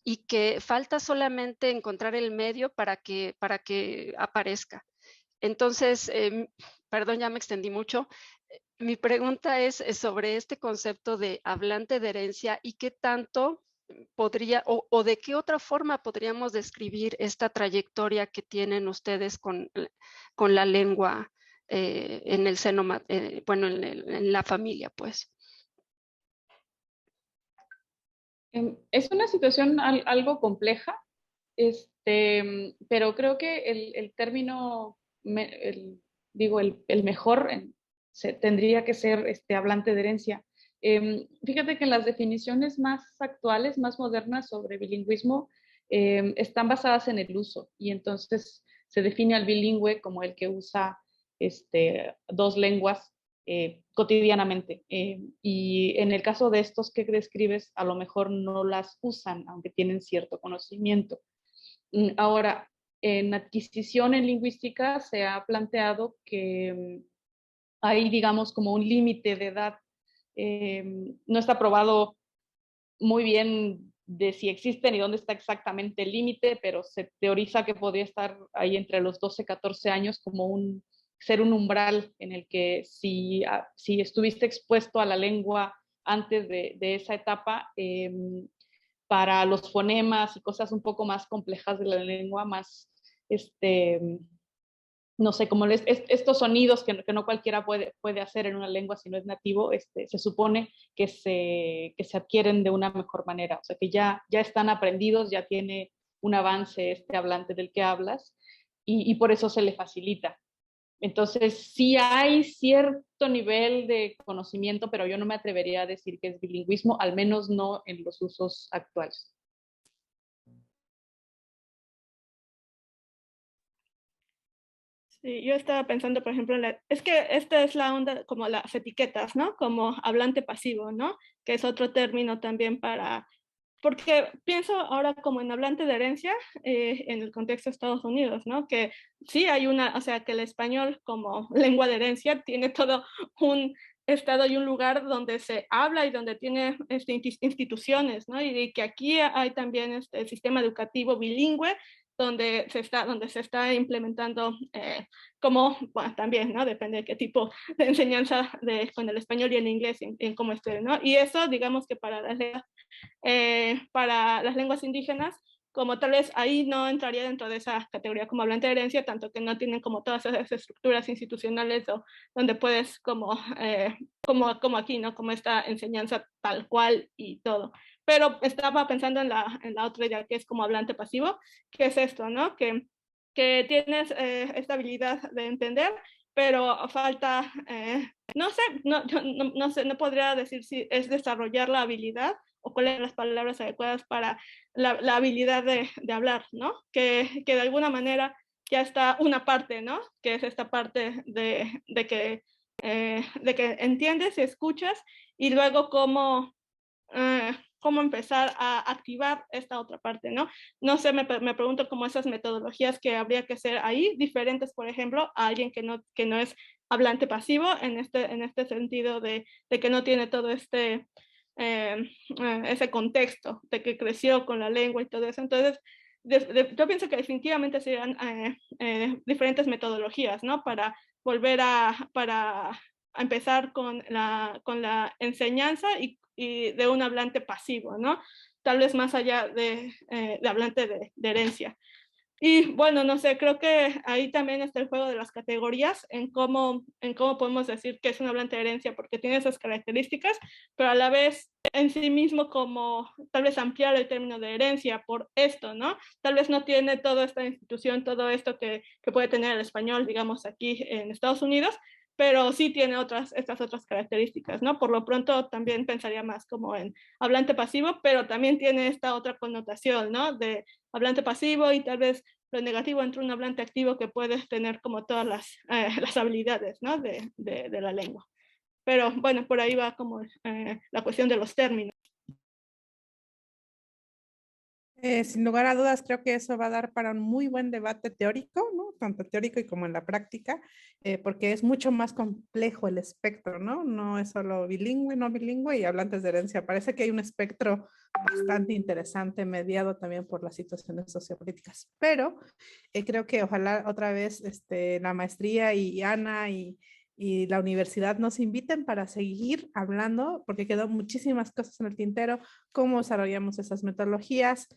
y que falta solamente encontrar el medio para que aparezca. Entonces, perdón, ya me extendí mucho. Mi pregunta es sobre este concepto de hablante de herencia y qué tanto podría o de qué otra forma podríamos describir esta trayectoria que tienen ustedes con la lengua en el seno, bueno, en la familia, pues. Es una situación algo compleja, pero creo que el término, el mejor tendría que ser hablante de herencia. Fíjate que las definiciones más actuales, más modernas sobre bilingüismo están basadas en el uso, y entonces se define al bilingüe como el que usa dos lenguas cotidianamente. Y en el caso de estos que describes, a lo mejor no las usan, aunque tienen cierto conocimiento. Ahora, en adquisición en lingüística se ha planteado que hay, digamos, como un límite de edad. No está probado muy bien de si existen y dónde está exactamente el límite, pero se teoriza que podría estar ahí entre los 12, 14 años como ser un umbral en el que si estuviste expuesto a la lengua antes de esa etapa, para los fonemas y cosas un poco más complejas de la lengua, más, no sé, como estos sonidos que no cualquiera puede hacer en una lengua si no es nativo, se supone que se adquieren de una mejor manera, o sea, que ya están aprendidos, ya tiene un avance este hablante del que hablas, y por eso se le facilita. Entonces, sí hay cierto nivel de conocimiento, pero yo no me atrevería a decir que es bilingüismo, al menos no en los usos actuales. Sí, yo estaba pensando, por ejemplo, es que esta es la onda como las etiquetas, ¿no? Como hablante pasivo, ¿no? Que es otro término también porque pienso ahora como en hablante de herencia en el contexto de Estados Unidos, ¿no? Que sí hay o sea, que el español como lengua de herencia tiene todo un estado y un lugar donde se habla y donde tiene instituciones, ¿no? Y que aquí hay también el sistema educativo bilingüe donde se está implementando como, bueno, también, ¿no? Depende de qué tipo de enseñanza con el español y el inglés en cómo esté, ¿no? Y eso, digamos que para las lenguas indígenas, como tal vez ahí no entraría dentro de esa categoría como hablante de herencia, tanto que no tienen como todas esas estructuras institucionales donde puedes como aquí, ¿no? Como esta enseñanza tal cual y todo. Pero estaba pensando en la otra idea que es como hablante pasivo, que es esto, ¿no? Que tienes esta habilidad de entender, pero falta, no sé, no sé, no podría decir si es desarrollar la habilidad o cuáles son las palabras adecuadas para la habilidad de hablar, ¿no? Que de alguna manera ya está una parte, ¿no? Que es esta parte de que entiendes y escuchas y luego cómo empezar a activar esta otra parte, ¿no? No sé, me pregunto cómo esas metodologías que habría que ser ahí, diferentes, por ejemplo, a alguien que no es hablante pasivo, en este sentido de que no tiene todo ese contexto de que creció con la lengua y todo eso. Entonces, yo pienso que definitivamente serían diferentes metodologías, ¿no? Para volver para empezar con la enseñanza y de un hablante pasivo, ¿no? Tal vez más allá de hablante de herencia. Y bueno, no sé, creo que ahí también está el juego de las categorías, en cómo podemos decir que es un hablante de herencia, porque tiene esas características, pero a la vez en sí mismo como tal vez ampliar el término de herencia por esto, ¿no? Tal vez no tiene toda esta institución, todo esto que puede tener el español, digamos, aquí en Estados Unidos, pero sí tiene estas otras características, ¿no? Por lo pronto también pensaría más como en hablante pasivo, pero también tiene esta otra connotación, ¿no? De hablante pasivo y tal vez lo negativo entre un hablante activo que puede tener como todas las habilidades, ¿no? de la lengua. Pero bueno, por ahí va como la cuestión de los términos. Sin lugar a dudas, creo que eso va a dar para un muy buen debate teórico, ¿no? Tanto teórico y como en la práctica, porque es mucho más complejo el espectro, ¿no? No es solo bilingüe, no bilingüe y hablantes de herencia. Parece que hay un espectro bastante interesante, mediado también por las situaciones sociopolíticas. Pero creo que ojalá otra vez la maestría y Ana y la universidad nos inviten para seguir hablando, porque quedó muchísimas cosas en el tintero, cómo desarrollamos esas metodologías.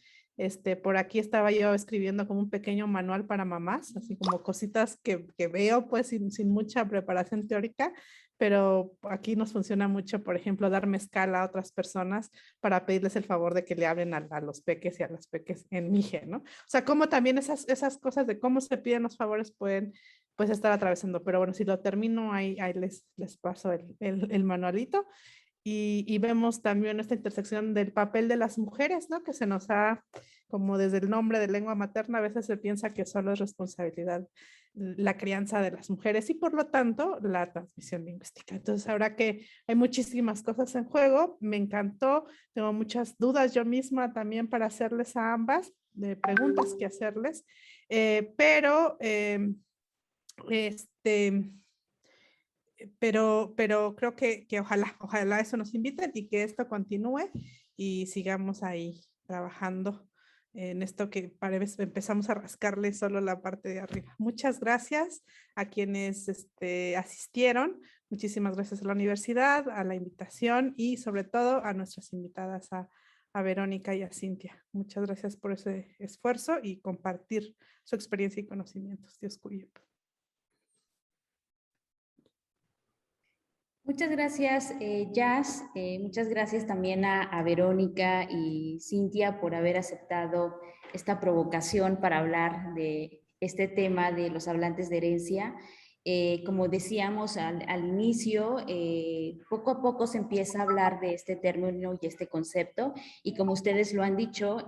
Por aquí estaba yo escribiendo como un pequeño manual para mamás, así como cositas que veo pues sin mucha preparación teórica, pero aquí nos funciona mucho, por ejemplo, darme escala a otras personas para pedirles el favor de que le hablen a los peques y a las peques en Mije, ¿no? O sea, como también esas cosas de cómo se piden los favores pueden pues estar atravesando, pero bueno, si lo termino, ahí les paso el manualito. Y vemos también esta intersección del papel de las mujeres, ¿no? Que se nos ha, como desde el nombre de lengua materna, a veces se piensa que solo es responsabilidad la crianza de las mujeres y por lo tanto la transmisión lingüística. Entonces, ahora que hay muchísimas cosas en juego, me encantó, tengo muchas dudas yo misma también para hacerles a ambas, de preguntas que hacerles, pero creo que ojalá eso nos inviten y que esto continúe y sigamos ahí trabajando en esto que parece empezamos a rascarle solo la parte de arriba. Muchas gracias a quienes asistieron. Muchísimas gracias a la universidad, a la invitación y sobre todo a nuestras invitadas, a Verónica y a Cintia. Muchas gracias por ese esfuerzo y compartir su experiencia y conocimientos. Dios cuide. Muchas gracias, Jazz. Muchas gracias también a Verónica y Cintia por haber aceptado esta provocación para hablar de este tema de los hablantes de herencia. Como decíamos al inicio, poco a poco se empieza a hablar de este término y este concepto, y como ustedes lo han dicho,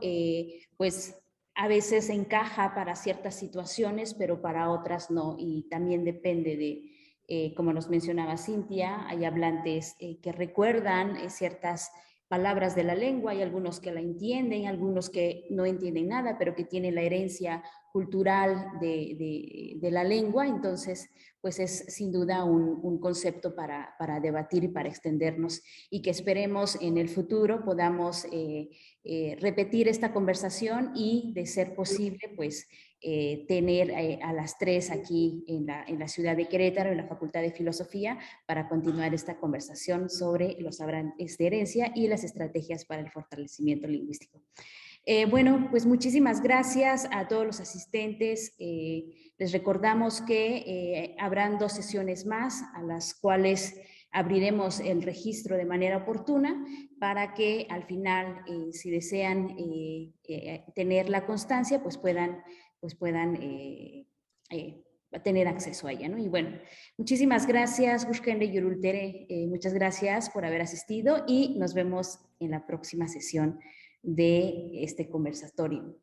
pues a veces encaja para ciertas situaciones, pero para otras no, y también depende de... como nos mencionaba Cintia, hay hablantes que recuerdan ciertas palabras de la lengua, hay algunos que la entienden, algunos que no entienden nada, pero que tienen la herencia cultural de la lengua. Entonces, pues es sin duda un concepto para debatir y para extendernos, y que esperemos en el futuro podamos repetir esta conversación y, de ser posible, pues tener a las 3 aquí en la ciudad de Querétaro, en la Facultad de Filosofía, para continuar esta conversación sobre los hablantes de herencia y las estrategias para el fortalecimiento lingüístico. Bueno, pues muchísimas gracias a todos los asistentes. Les recordamos que habrán 2 sesiones más, a las cuales abriremos el registro de manera oportuna para que al final, si desean tener la constancia, pues puedan tener acceso a ella, ¿no? Y bueno, muchísimas gracias, Gushkende Yurultere, muchas gracias por haber asistido y nos vemos en la próxima sesión de este conversatorio.